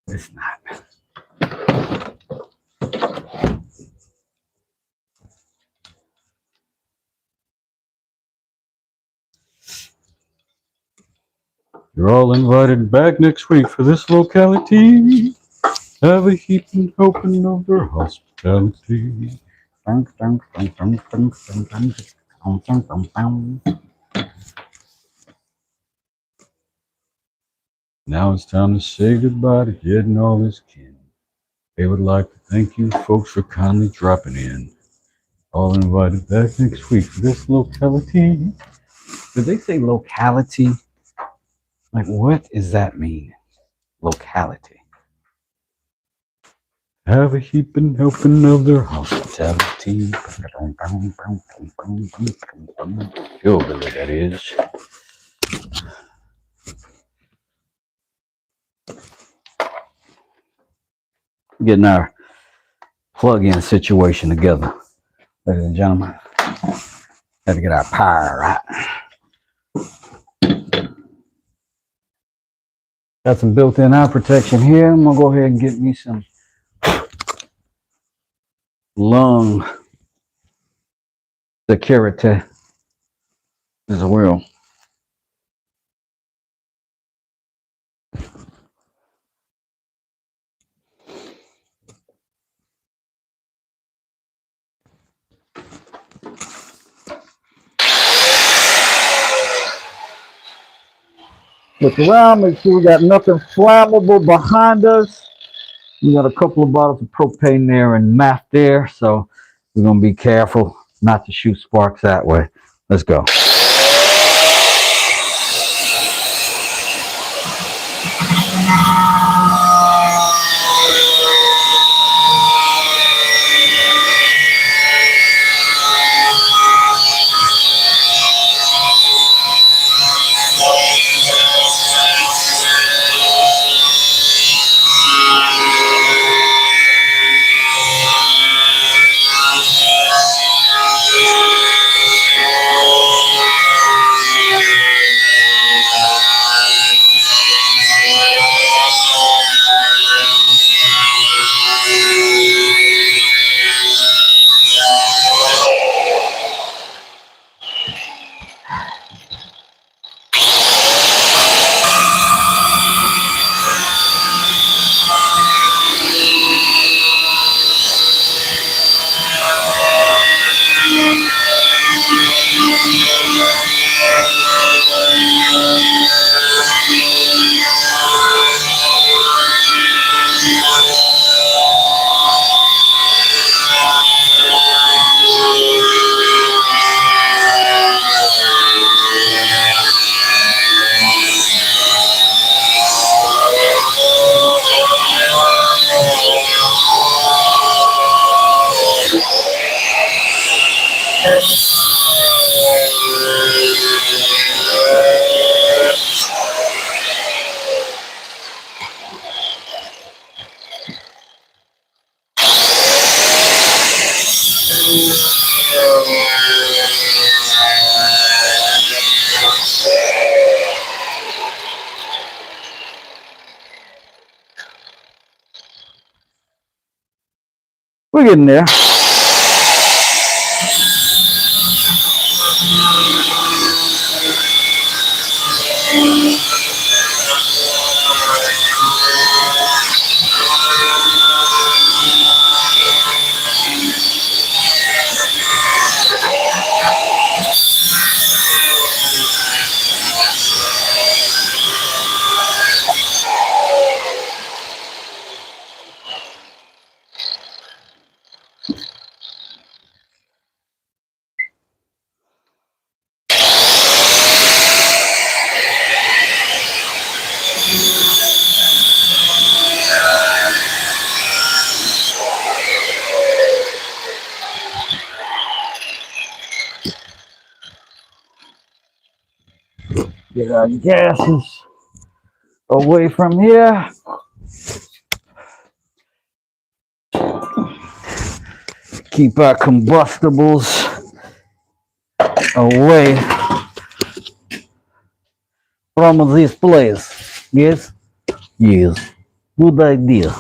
It's not. You're all invited back next week for this locality. Have a heaping hoping of their hospitality. Now it's time to say goodbye to Jed and all his kin. They would like to thank you folks for kindly dropping in. All invited back next week for this locality. Did they say locality? Like, what does that mean? Locality. Have a heaping helping of their hospitality. Hillbilly, that is. Getting our plug-in situation together, ladies and gentlemen. Had to get our power right. Got some built-in eye protection here. I'm gonna go ahead and get me some lung security as well. Look around, make sure we got nothing flammable behind us. We got a couple of bottles of propane there and math there, so we're gonna be careful not to shoot sparks that way. Let's go. We're getting there. Get our gases away from here. Keep our combustibles away from this place. Yes? Yes. Good idea.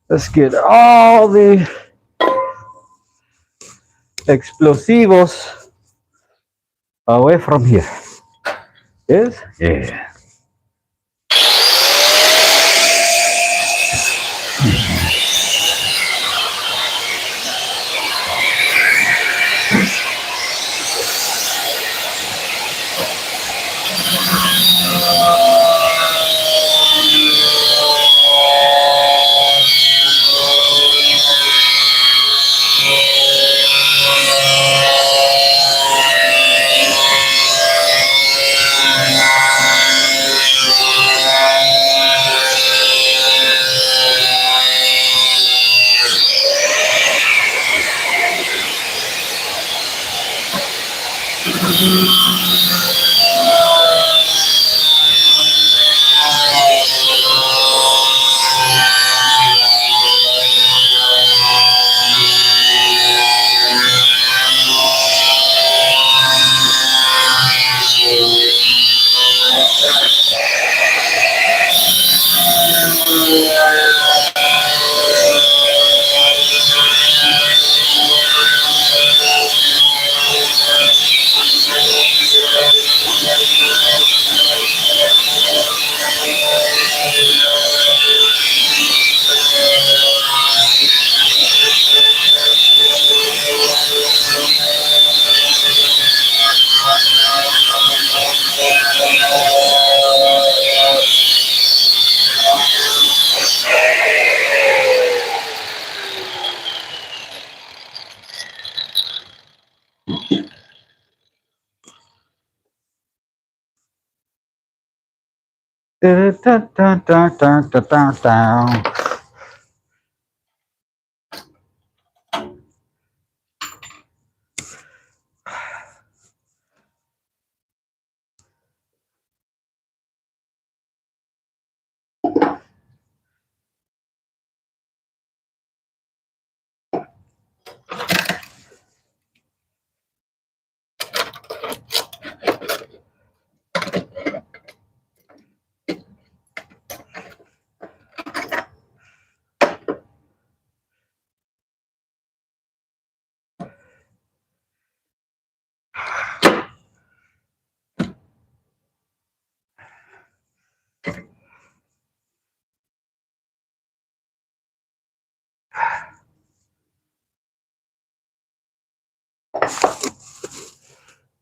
Let's get all the explosivos away from here. Yes? Yeah.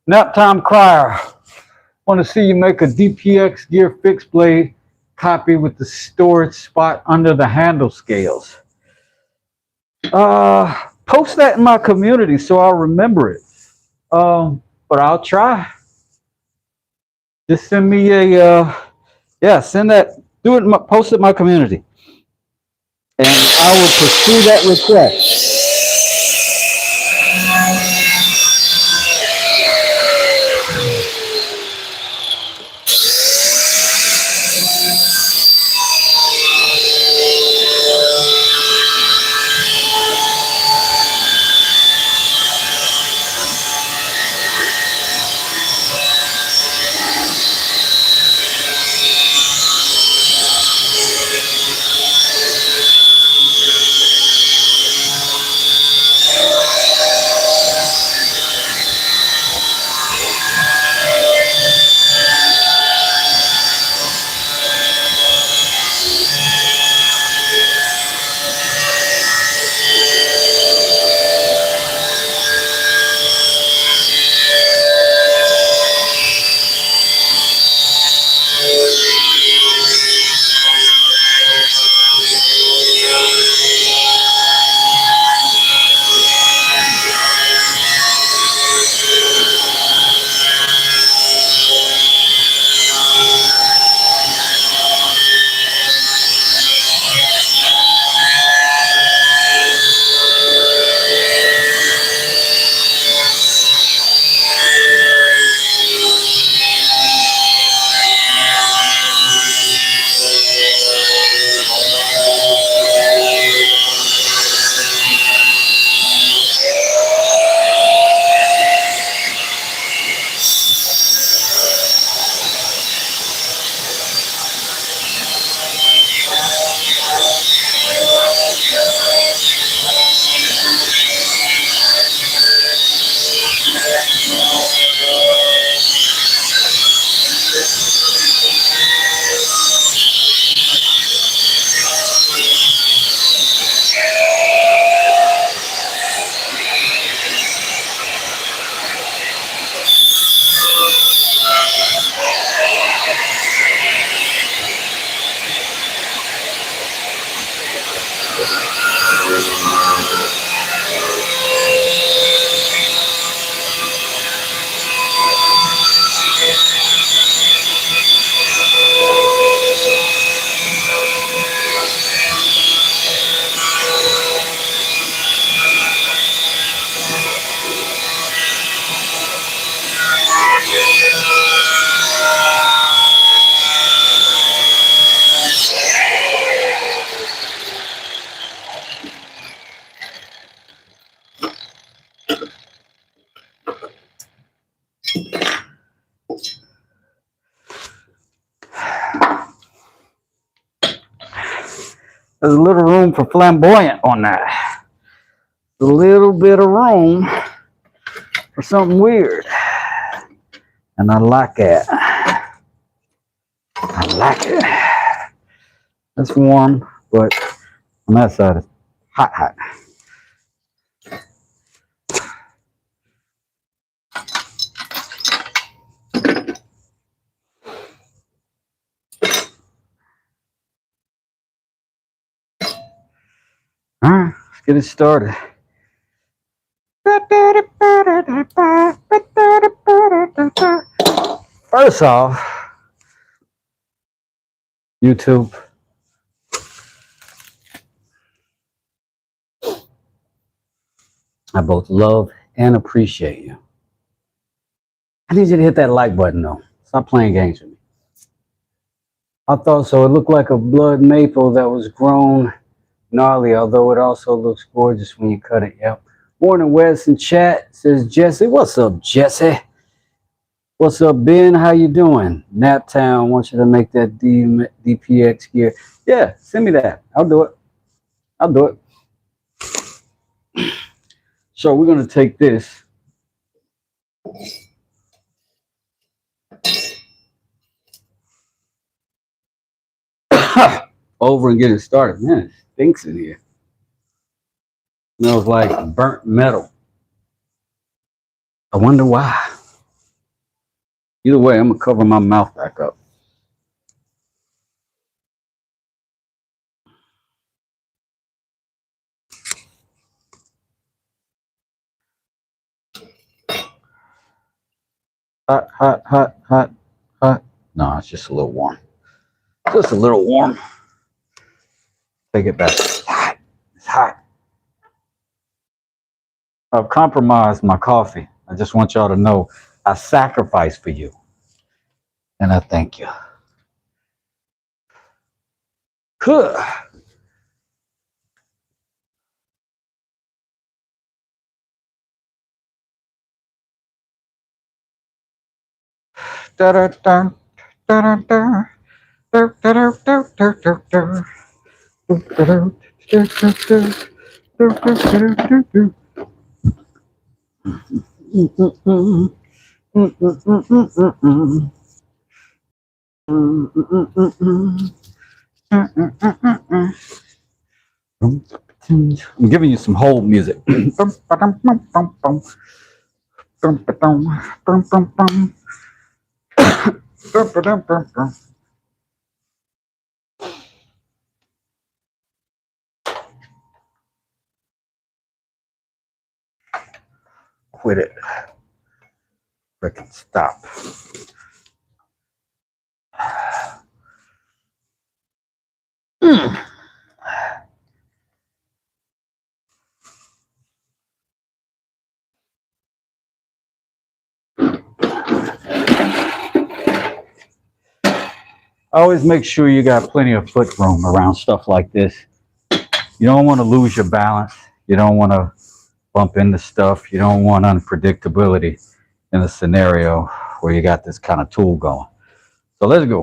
Nap time crier. Want to see you make a DPX gear fixed blade copy with the storage spot under the handle scales. Post that in my community so I'll remember it. But I'll try. Just send me send that. Do it. Post it in my community, and I will pursue that request. There's a little room for flamboyant on that. A little bit of room for something weird. And I like it. I like it. It's warm, but on that side it's hot, hot. All right, let's get it started. First off, YouTube, I both love and appreciate you. I need you to hit that like button though. Stop playing games with me. I thought so. It looked like a blood maple that was grown gnarly, although it also looks gorgeous when you cut it. Yep. Morning, Wes in chat, says Jesse. What's up, Jesse? What's up, Ben? How you doing? Naptown wants you to make that DPX gear. Yeah, send me that. I'll do it. I'll do it. So we're going to take this. Over and get it started. Man, it stinks in here. Smells like burnt metal. I wonder why. Either way, I'm going to cover my mouth back up. Hot, hot, hot, hot, hot. No, it's just a little warm. Just a little warm. Take it back. It's hot. It's hot. I've compromised my coffee. I just want y'all to know I sacrifice for you. And I thank you. Good. Da da da da da da da da da da da. I'm giving you some hold music. Quit it. Frickin' stop. Always make sure you got plenty of foot room around stuff like this. You don't want to lose your balance. You don't want to bump into stuff. You don't want unpredictability in a scenario where you got this kind of tool going. So let's go.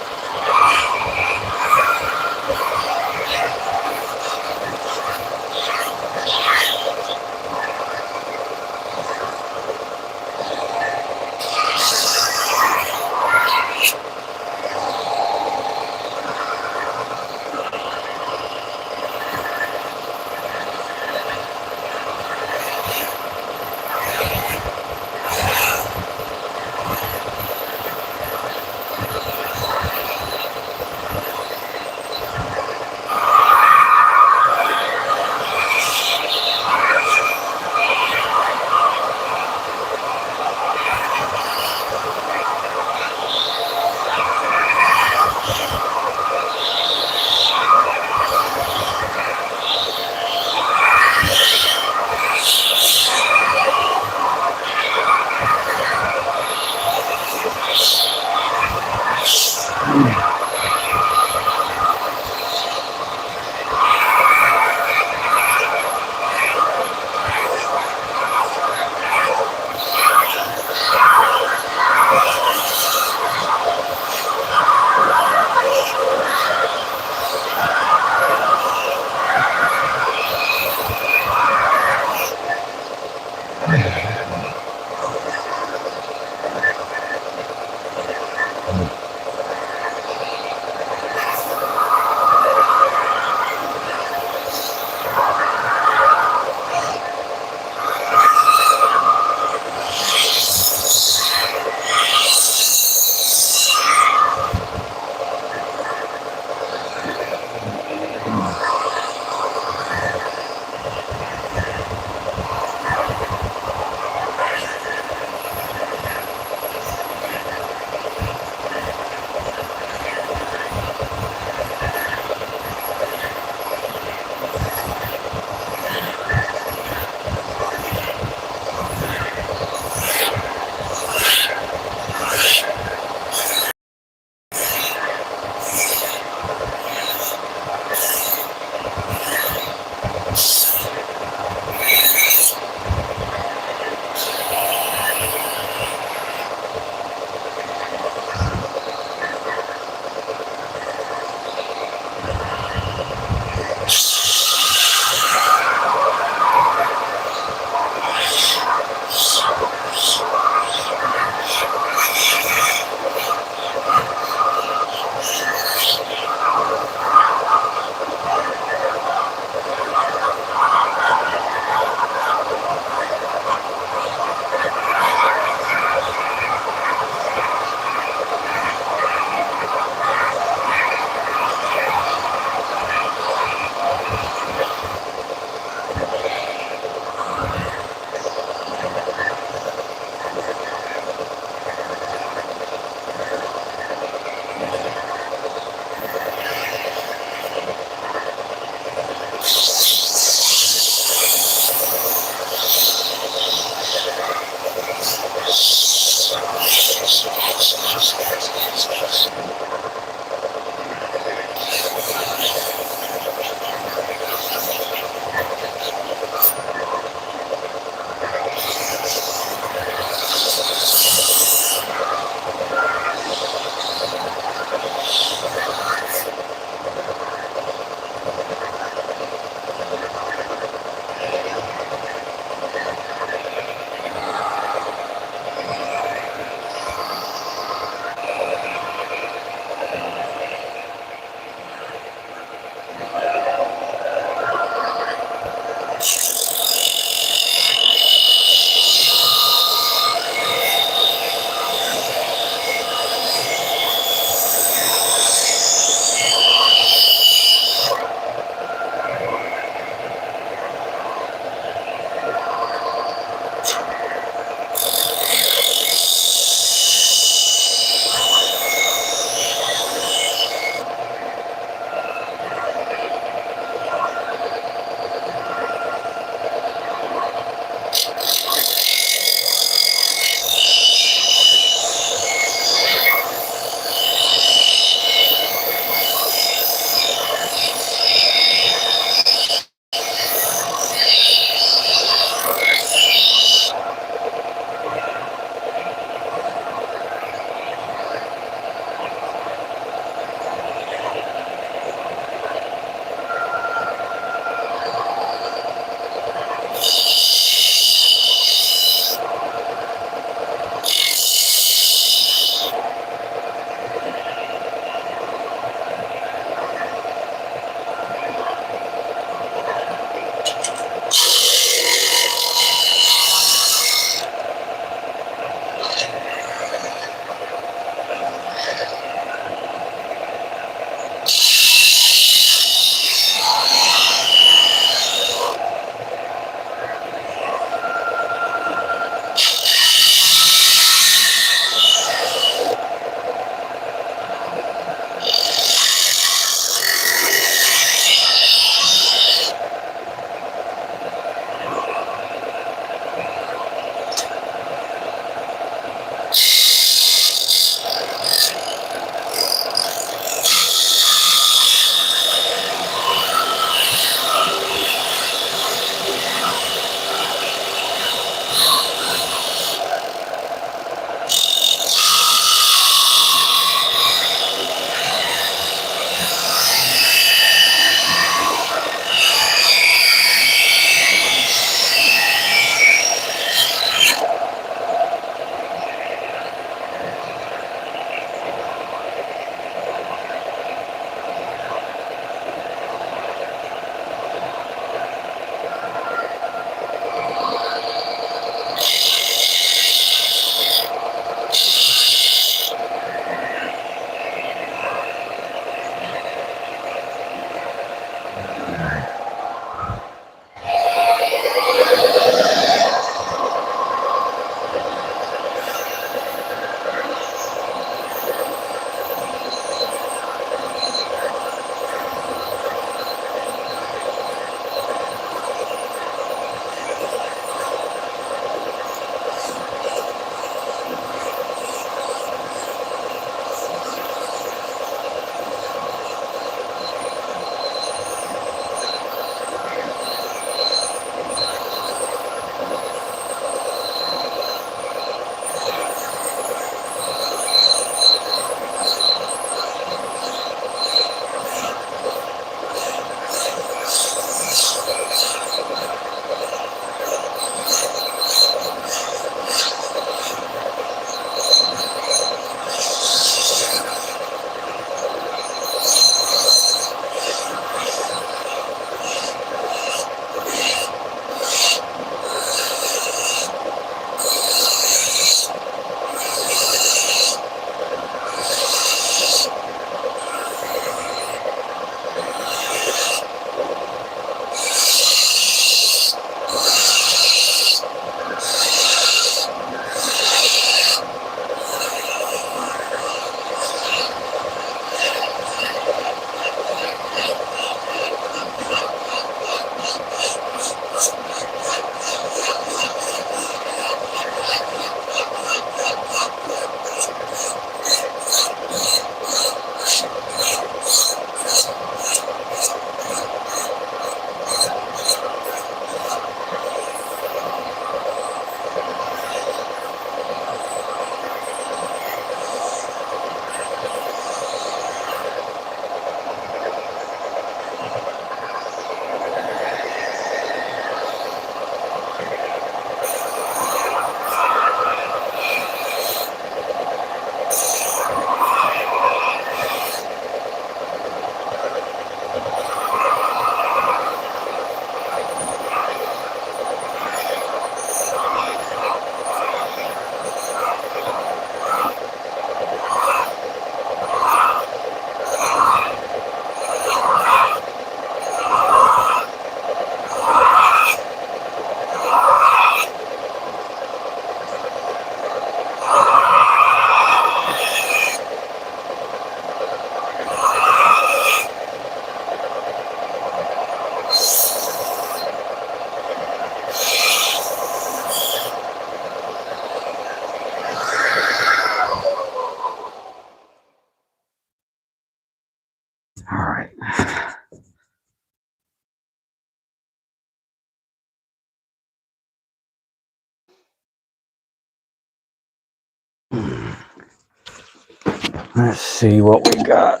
Let's see what we got.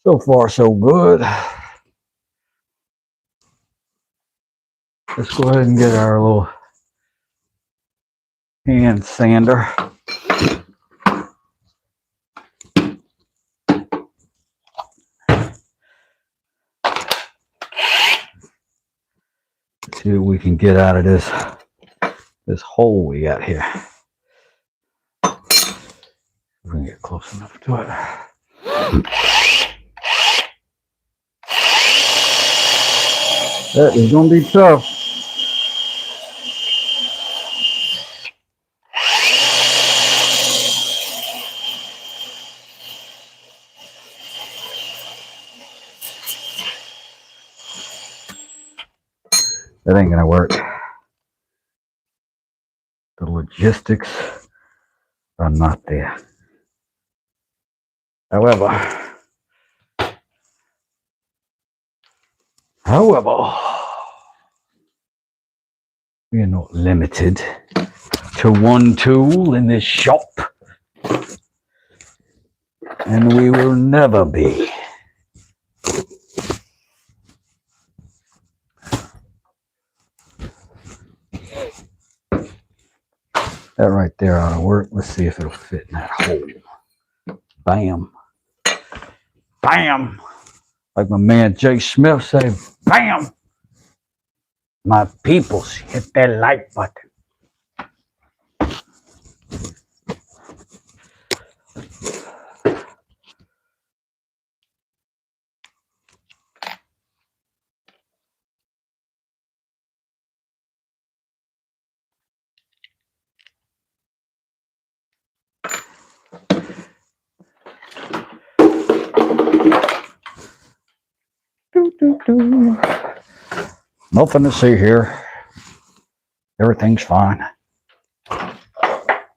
So far, so good. Let's go ahead and get our little hand sander. See what we can get out of this hole we got here. We can get close enough to it. That is gonna be tough. That ain't gonna work. The logistics are not there. However, we are not limited to one tool in this shop, and we will never be. That right there ought to work. Let's see if it'll fit in that hole. Bam. Bam. Like my man Jay Smith said, bam. My peoples, hit that like button. Nothing to see here. Everything's fine.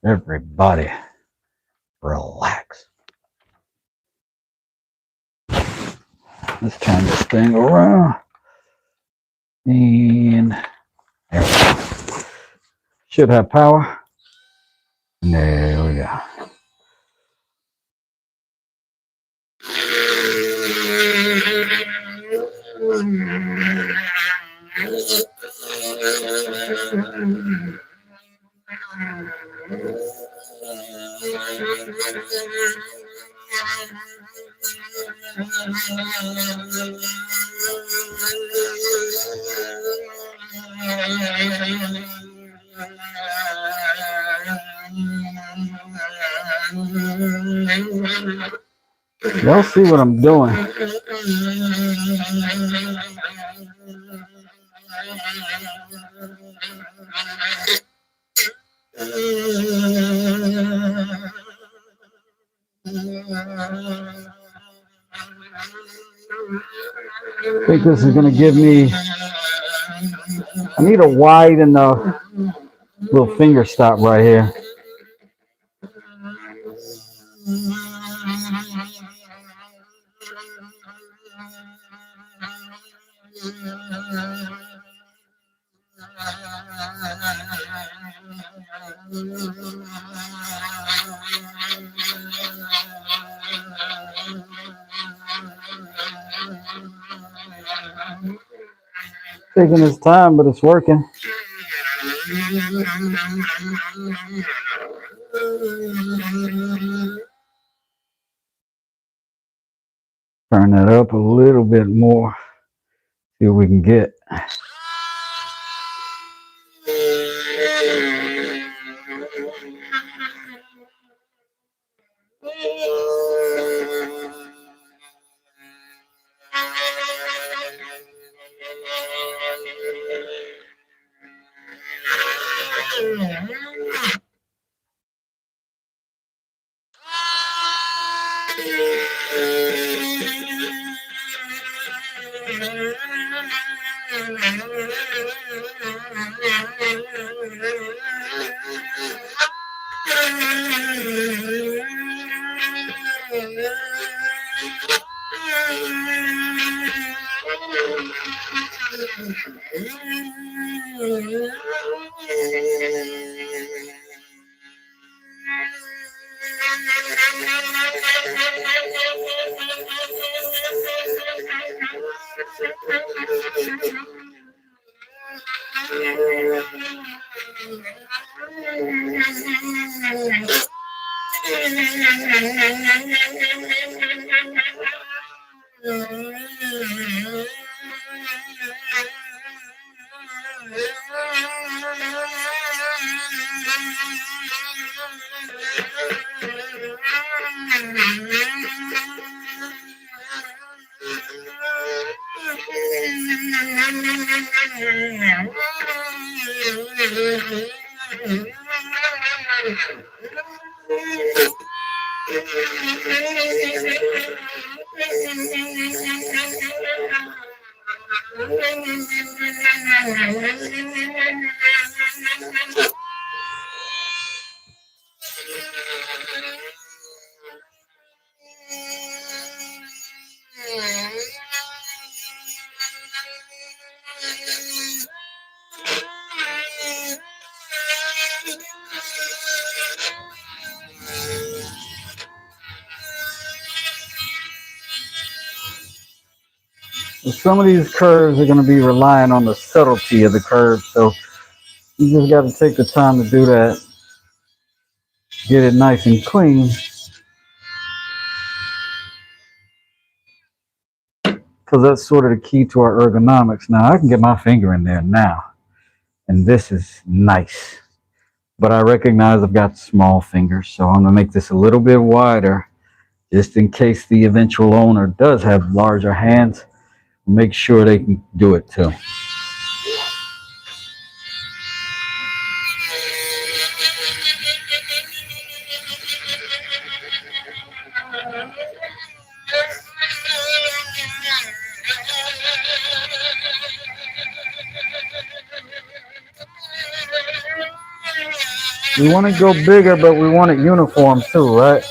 Everybody, relax. Let's turn this thing around. And there we go. Should have power. There we go. Y'all see what I'm doing? I think this is going to give me, I need a wide enough little finger stop right here. Taking its time, but it's working. Turn that up a little bit more. See what we can get. Some of these curves are going to be relying on the subtlety of the curve, so you just got to take the time to do that, get it nice and clean, because that's sort of the key to our ergonomics. Now, I can get my finger in there now, and this is nice, but I recognize I've got small fingers, so I'm going to make this a little bit wider, just in case the eventual owner does have larger hands. Make sure they can do it too. We want to go bigger, but we want it uniform too, right?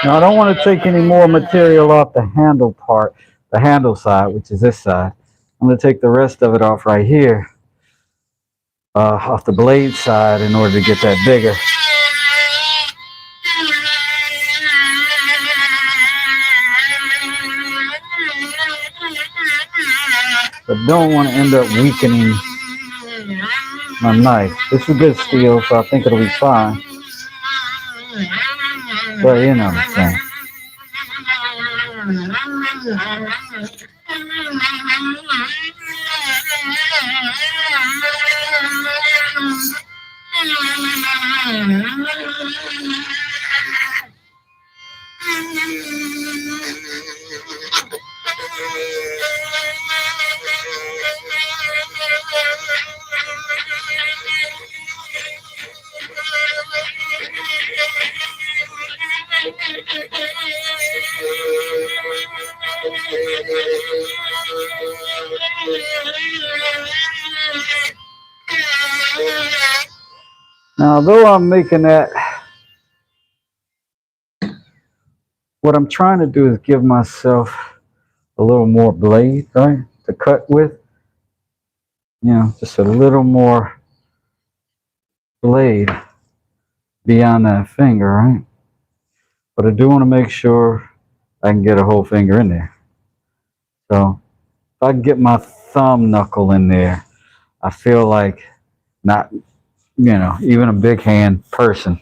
Now I don't want to take any more material off the handle part, the handle side, which is this side. I'm going to take the rest of it off right here, off the blade side, in order to get that bigger. But don't want to end up weakening my knife. This is good steel, so I think it'll be fine. But you know what I'm saying. Now, though I'm making that, what I'm trying to do is give myself a little more blade, right, to cut with. You know, just a little more blade beyond that finger, right? But I do want to make sure I can get a whole finger in there. So if I can get my thumb knuckle in there, I feel like not, even a big hand person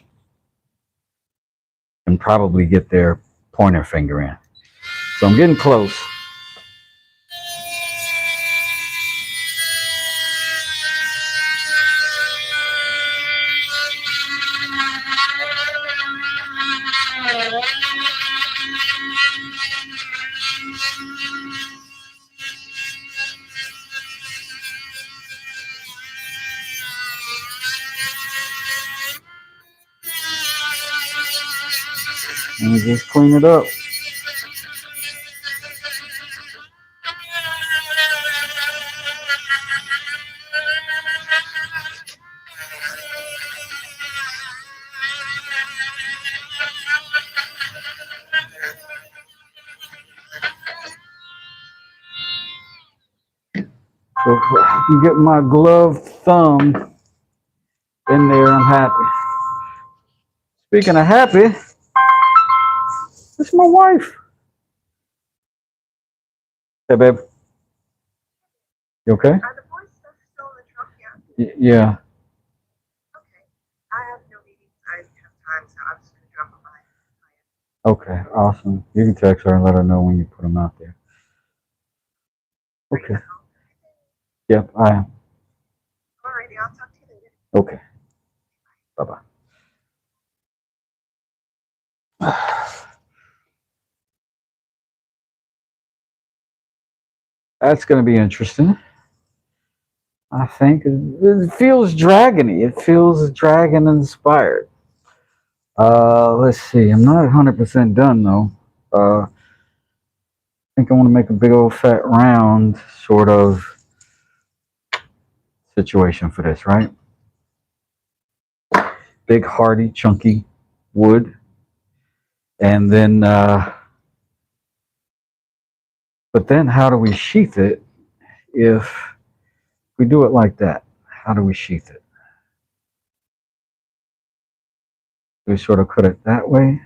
can probably get their pointer finger in. So I'm getting close. Let me just clean it up. So if I can get my gloved thumb in there, I'm happy. Speaking of happy, it's my wife. Hey, babe. You okay? Are the boys still in the truck yet? Yeah. Okay. I have no meetings. I have time, so I'm just going to drop them by. Okay, awesome. You can text her and let her know when you put them out there. Okay. Yep, I am. Alrighty, I'll talk to you later. Okay. Bye-bye. That's going to be interesting. I think it feels dragony. It feels dragon inspired. Let's see. I'm not 100% done though. I think I want to make a big old fat round sort of situation for this, right? Big, hardy, chunky wood. And then, but then how do we sheath it if we do it like that? How do we sheath it? We sort of cut it that way.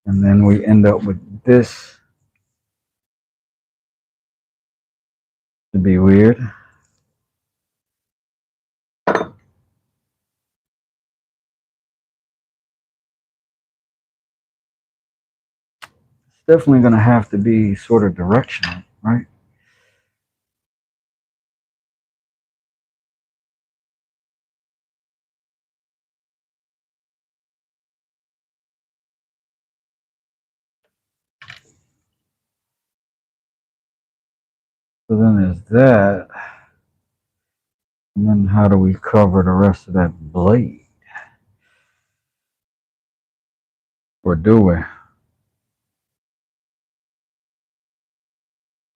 And then we end up with this to be weird. It's definitely going to have to be sort of directional, right? So then there's that. And then how do we cover the rest of that blade? Or do we?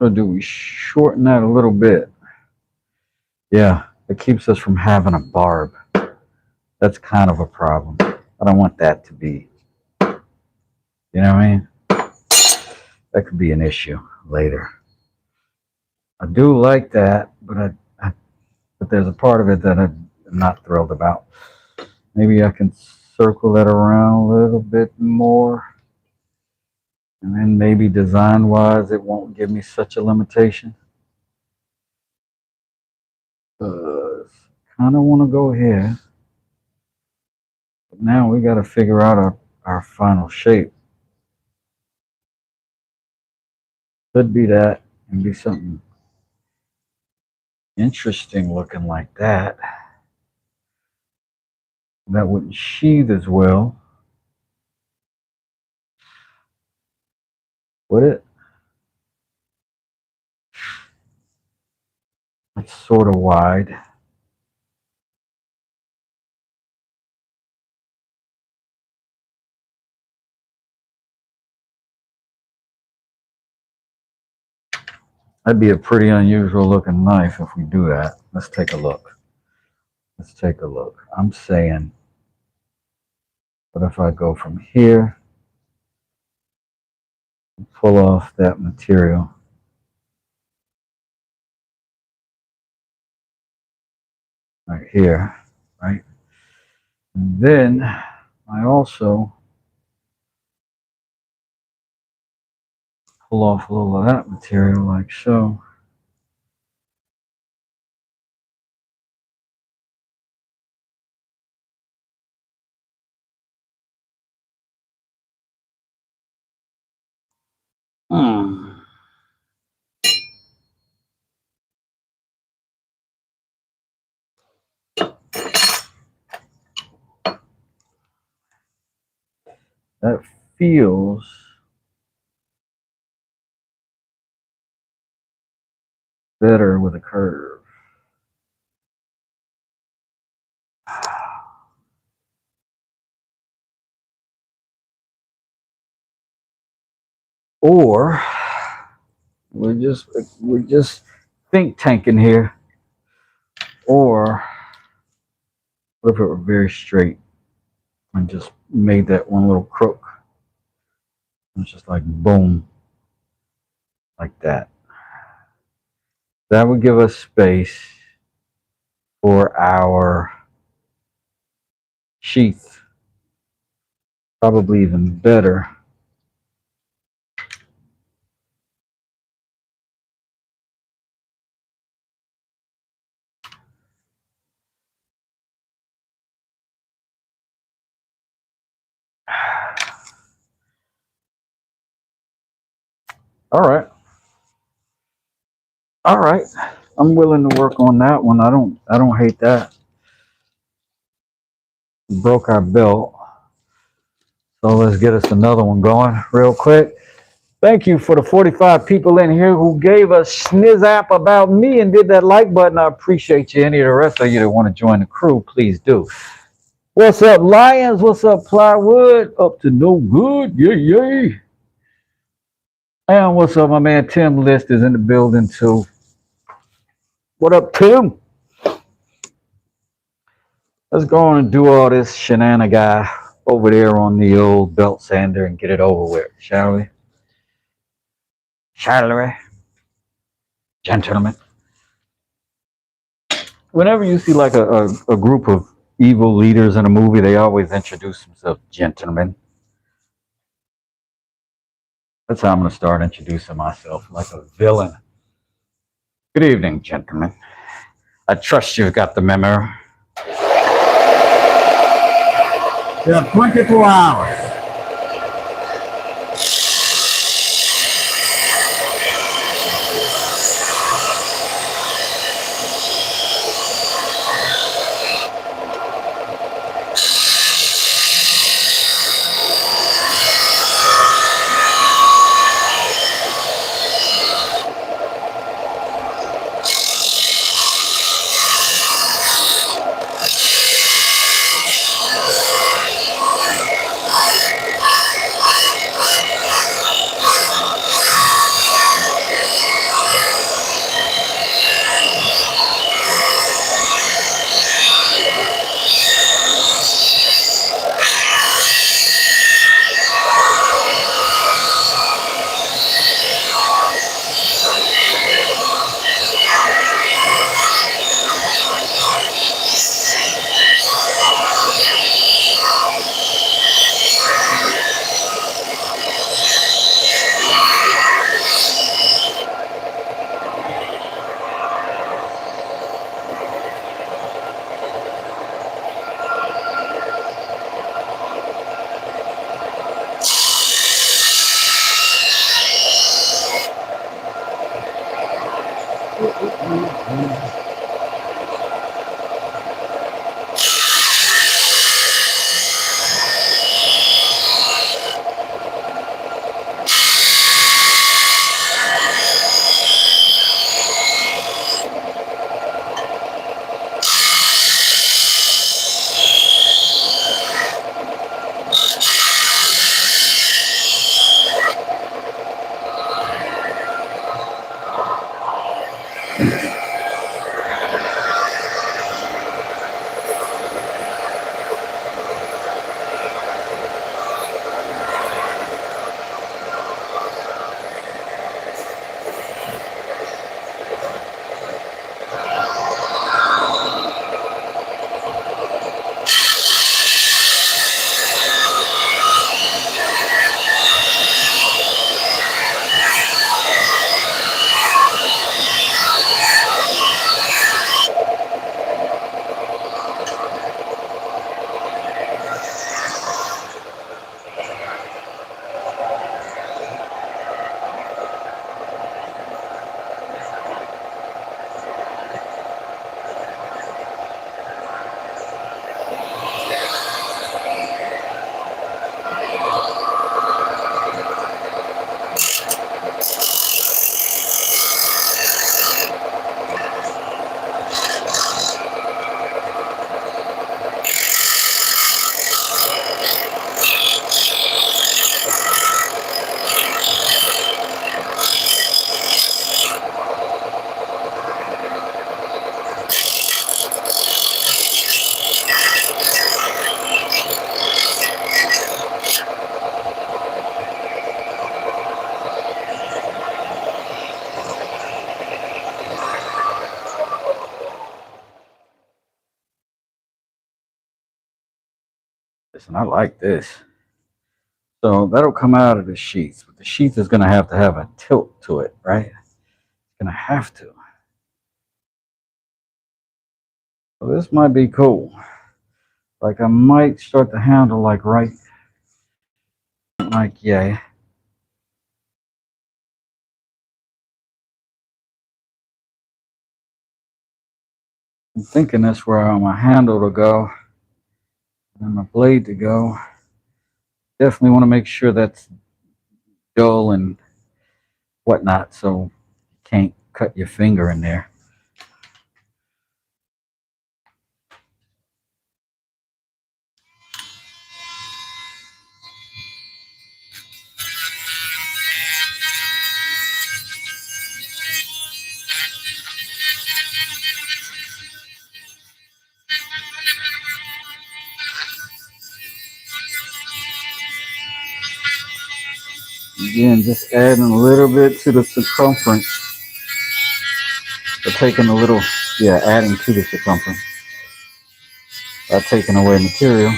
Or do we shorten that a little bit? Yeah, it keeps us from having a barb. That's kind of a problem. I don't want that to be, you know what I mean? That could be an issue later. I do like that, but but there's a part of it that I'm not thrilled about. Maybe I can circle that around a little bit more. And then maybe design-wise, it won't give me such a limitation. Kind of want to go here. But now we got to figure out our final shape. Could be that and be something interesting looking like that. That wouldn't sheathe as well. Would it? It's sort of wide. That'd be a pretty unusual looking knife if we do that. Let's take a look. Let's take a look. I'm saying, what if I go from here, pull off that material? Right here, right? And then I also pull off a little of that material like so. Hmm. That feels better with a curve. Or we're just think tanking here. Or what if it were very straight and just made that one little crook? It's just like boom, like that. That would give us space for our sheath. Probably even better. All right. All right. I'm willing to work on that one. I don't hate that. Broke our belt. So let's get us another one going real quick. Thank you for the 45 people in here who gave us snizzap about me and did that like button. I appreciate you. Any of the rest of you that want to join the crew, please do. What's up, Lions? What's up, Plywood? Up to no good. Yay, yay. And what's up, my man Tim List is in the building too. What up, Tim? Let's go on and do all this shenanigan over there on the old belt sander and get it over with, shall we? Shall we? Gentlemen. Whenever you see like a group of evil leaders in a movie, they always introduce themselves, gentlemen. That's how I'm going to start introducing myself, like a villain. Good evening, gentlemen. I trust you've got the memo. You have 24 hours. Listen, I like this. So that'll come out of the sheath, but the sheath is going to have a tilt to it, right? It's going to have to. So this might be cool. Like I might start the handle like right, like yeah. I'm thinking that's where I want my handle to go and my blade to go. Definitely want to make sure that's dull and whatnot, so you can't cut your finger in there. Again, just adding a little bit to the circumference. But taking a little, yeah, adding to the circumference. By taking away material.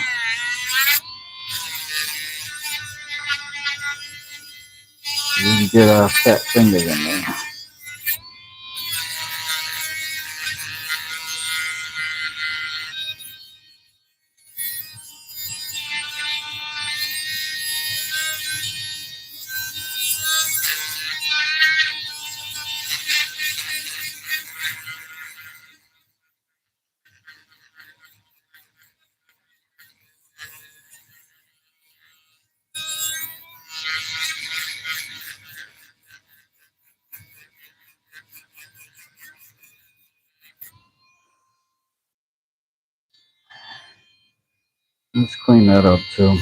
We can get our fat fingers in there. Let's clean that up too.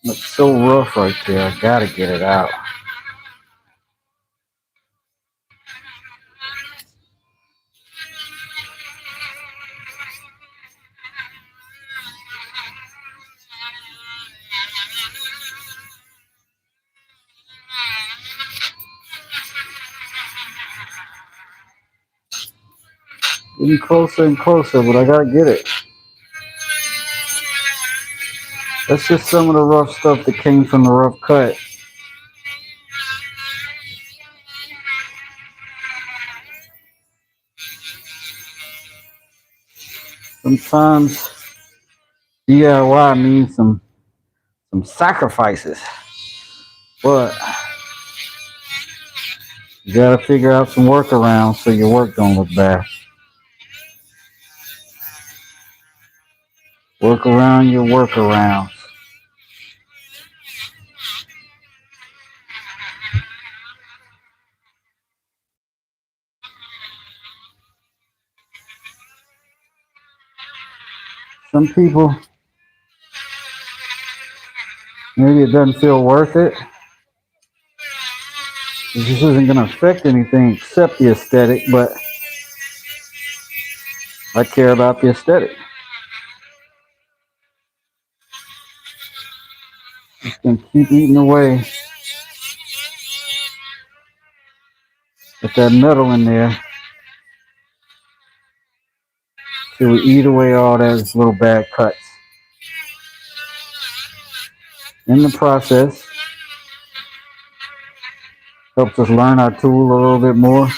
Looks so rough right there. I gotta get it out. Getting closer and closer, but I gotta get it. That's just some of the rough stuff that came from the rough cut. Sometimes DIY means some sacrifices, but you gotta figure out some workarounds so your work don't look bad. Work around your workarounds. Some people, maybe it doesn't feel worth it. This isn't going to affect anything except the aesthetic, but I care about the aesthetic. Just going to Keep eating away at that metal in there till we eat away all those little bad cuts. In the process, helps us learn our tool a little bit more,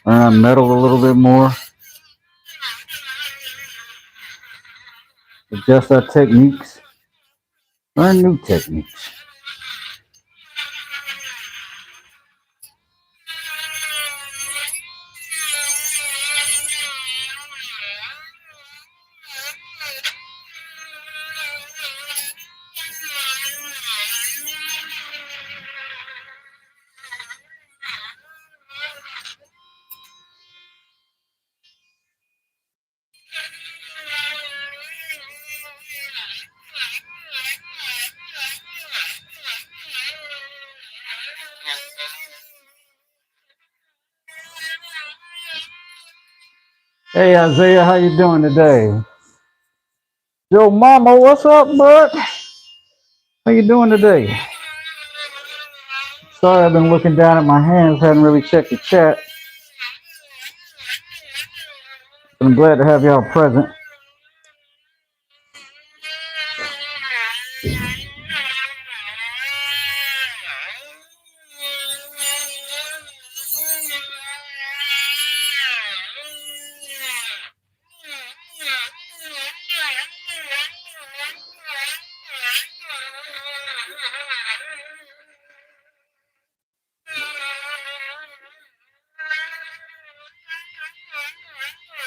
learn our metal a little bit more, adjust our techniques, learn new techniques. Hey Isaiah, how you doing today? Yo mama, what's up, bud? How you doing today? Sorry, I've been looking down at my hands, hadn't really checked the chat. But I'm glad to have y'all present.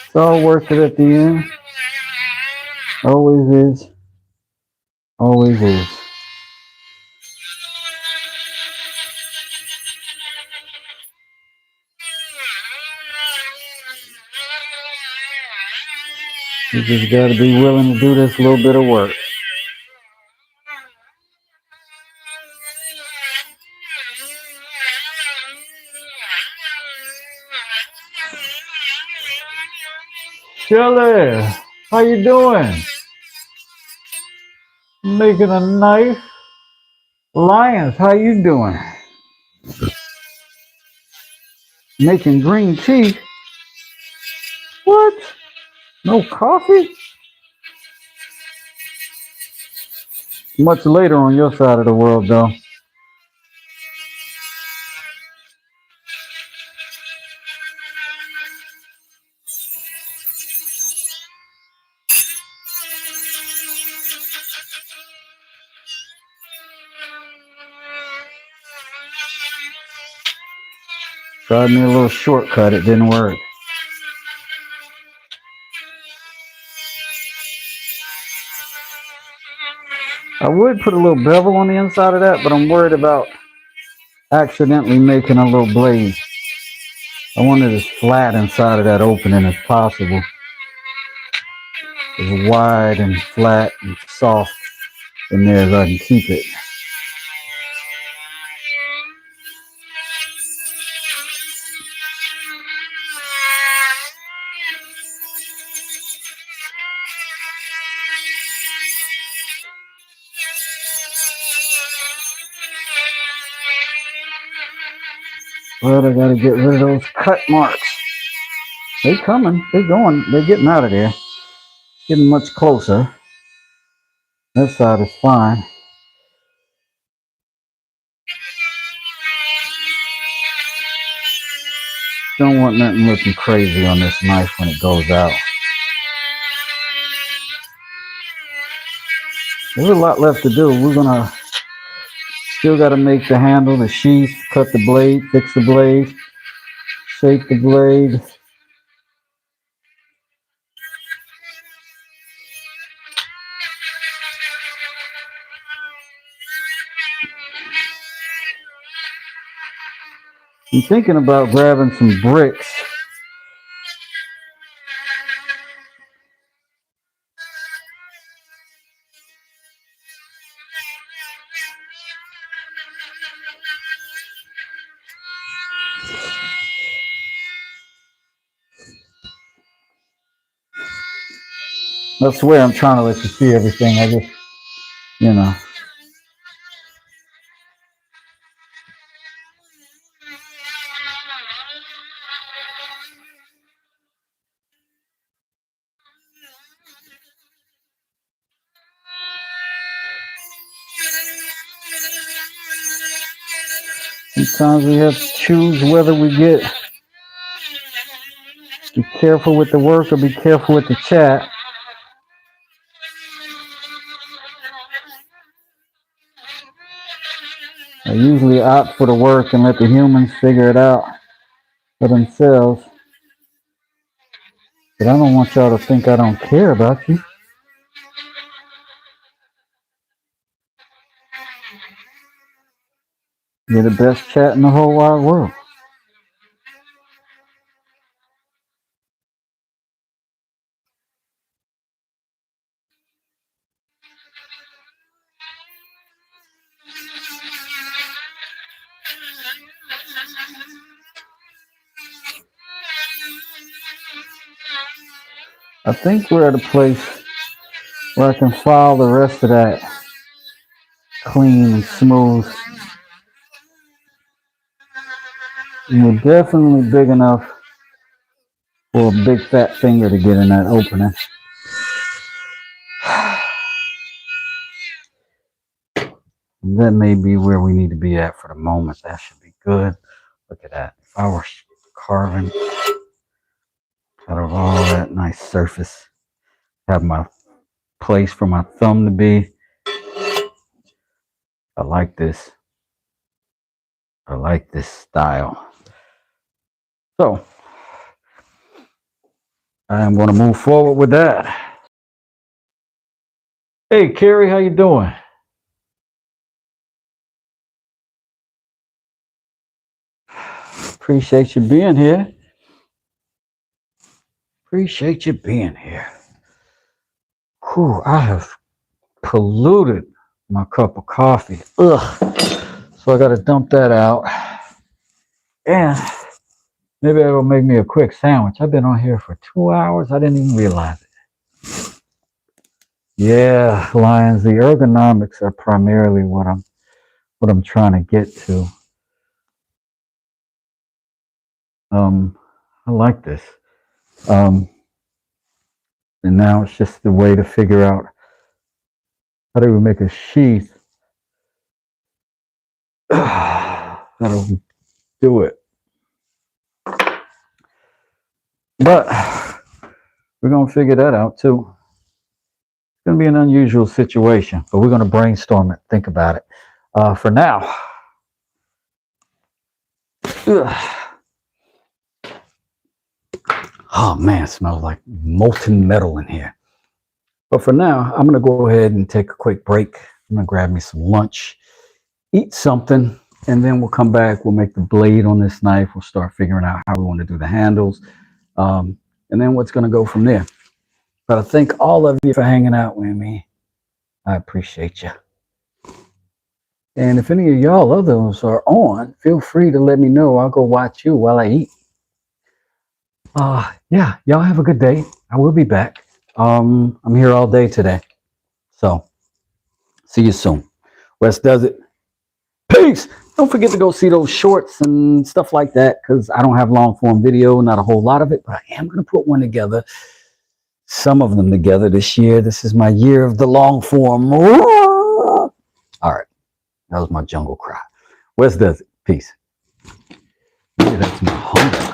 It's all worth it at the end. Always is. Always is. You just gotta be willing to do this little bit of work. Shelly, how you doing? Making a knife. Lions, how you doing? Making green tea. What? No coffee? Much later on your side of the world, though. Tried me a little shortcut, it didn't work. I would put a little bevel on the inside of that, but I'm worried about accidentally making a little blade. I want it as flat inside of that opening as possible. As wide and flat and soft in there as I can keep it. But I gotta get rid of those cut marks. They coming, they going, they're getting out of there. Getting much closer. That side is fine. Don't want nothing looking crazy on this knife when it goes out. There's a lot left to do. We're gonna still gotta make the handle, the sheath, cut the blade, fix the blade, shape the blade. I'm thinking about grabbing some bricks. I swear I'm trying to let you see everything. I just, you know. Sometimes we have to choose whether we be careful with the work or be careful with the chat. I usually opt for the work and let the humans figure it out for themselves. But I don't want y'all to think I don't care about you. You're the best chat in the whole wide world. I think we're at a place where I can file the rest of that clean and smooth. And we're definitely big enough for a big fat finger to get in that opening. And that may be where we need to be at for the moment. That should be good. Look at that. If I were carving out of all that nice surface, have my place for my thumb to be. I like this. I like this style. So I am going to move forward with that. Hey, Carrie, how you doing? Appreciate you being here. Appreciate you being here. Whew, I have polluted my cup of coffee. Ugh. So I got to dump that out. And maybe it'll make me a quick sandwich. I've been on here for 2 hours. I didn't even realize it. Yeah, Lions, the ergonomics are primarily what I'm trying to get to. I like this. And now it's just the way to figure out how do we make a sheath that'll do it. But we're going to figure that out too. It's going to be an unusual situation, but we're going to brainstorm it, think about it. For now, oh man, it smells like molten metal in here. But for now, I'm going to go ahead and take a quick break. I'm going to grab me some lunch, eat something, and then we'll come back. We'll make the blade on this knife. We'll start figuring out how we want to do the handles, and then what's going to go from there. But I thank all of you for hanging out with me. I appreciate you. And if any of y'all others are on, feel free to let me know. I'll go watch you while I eat. Yeah, y'all have a good day. I will be back. I'm here all day today. So, see you soon. West does it. Peace. Don't forget to go see those shorts and stuff like that, because I don't have long form video, not a whole lot of it, but I am going to put one together. Some of them together this year. This is my year of the long form. All right. That was my jungle cry. West does it. Peace. Maybe that's my hunger.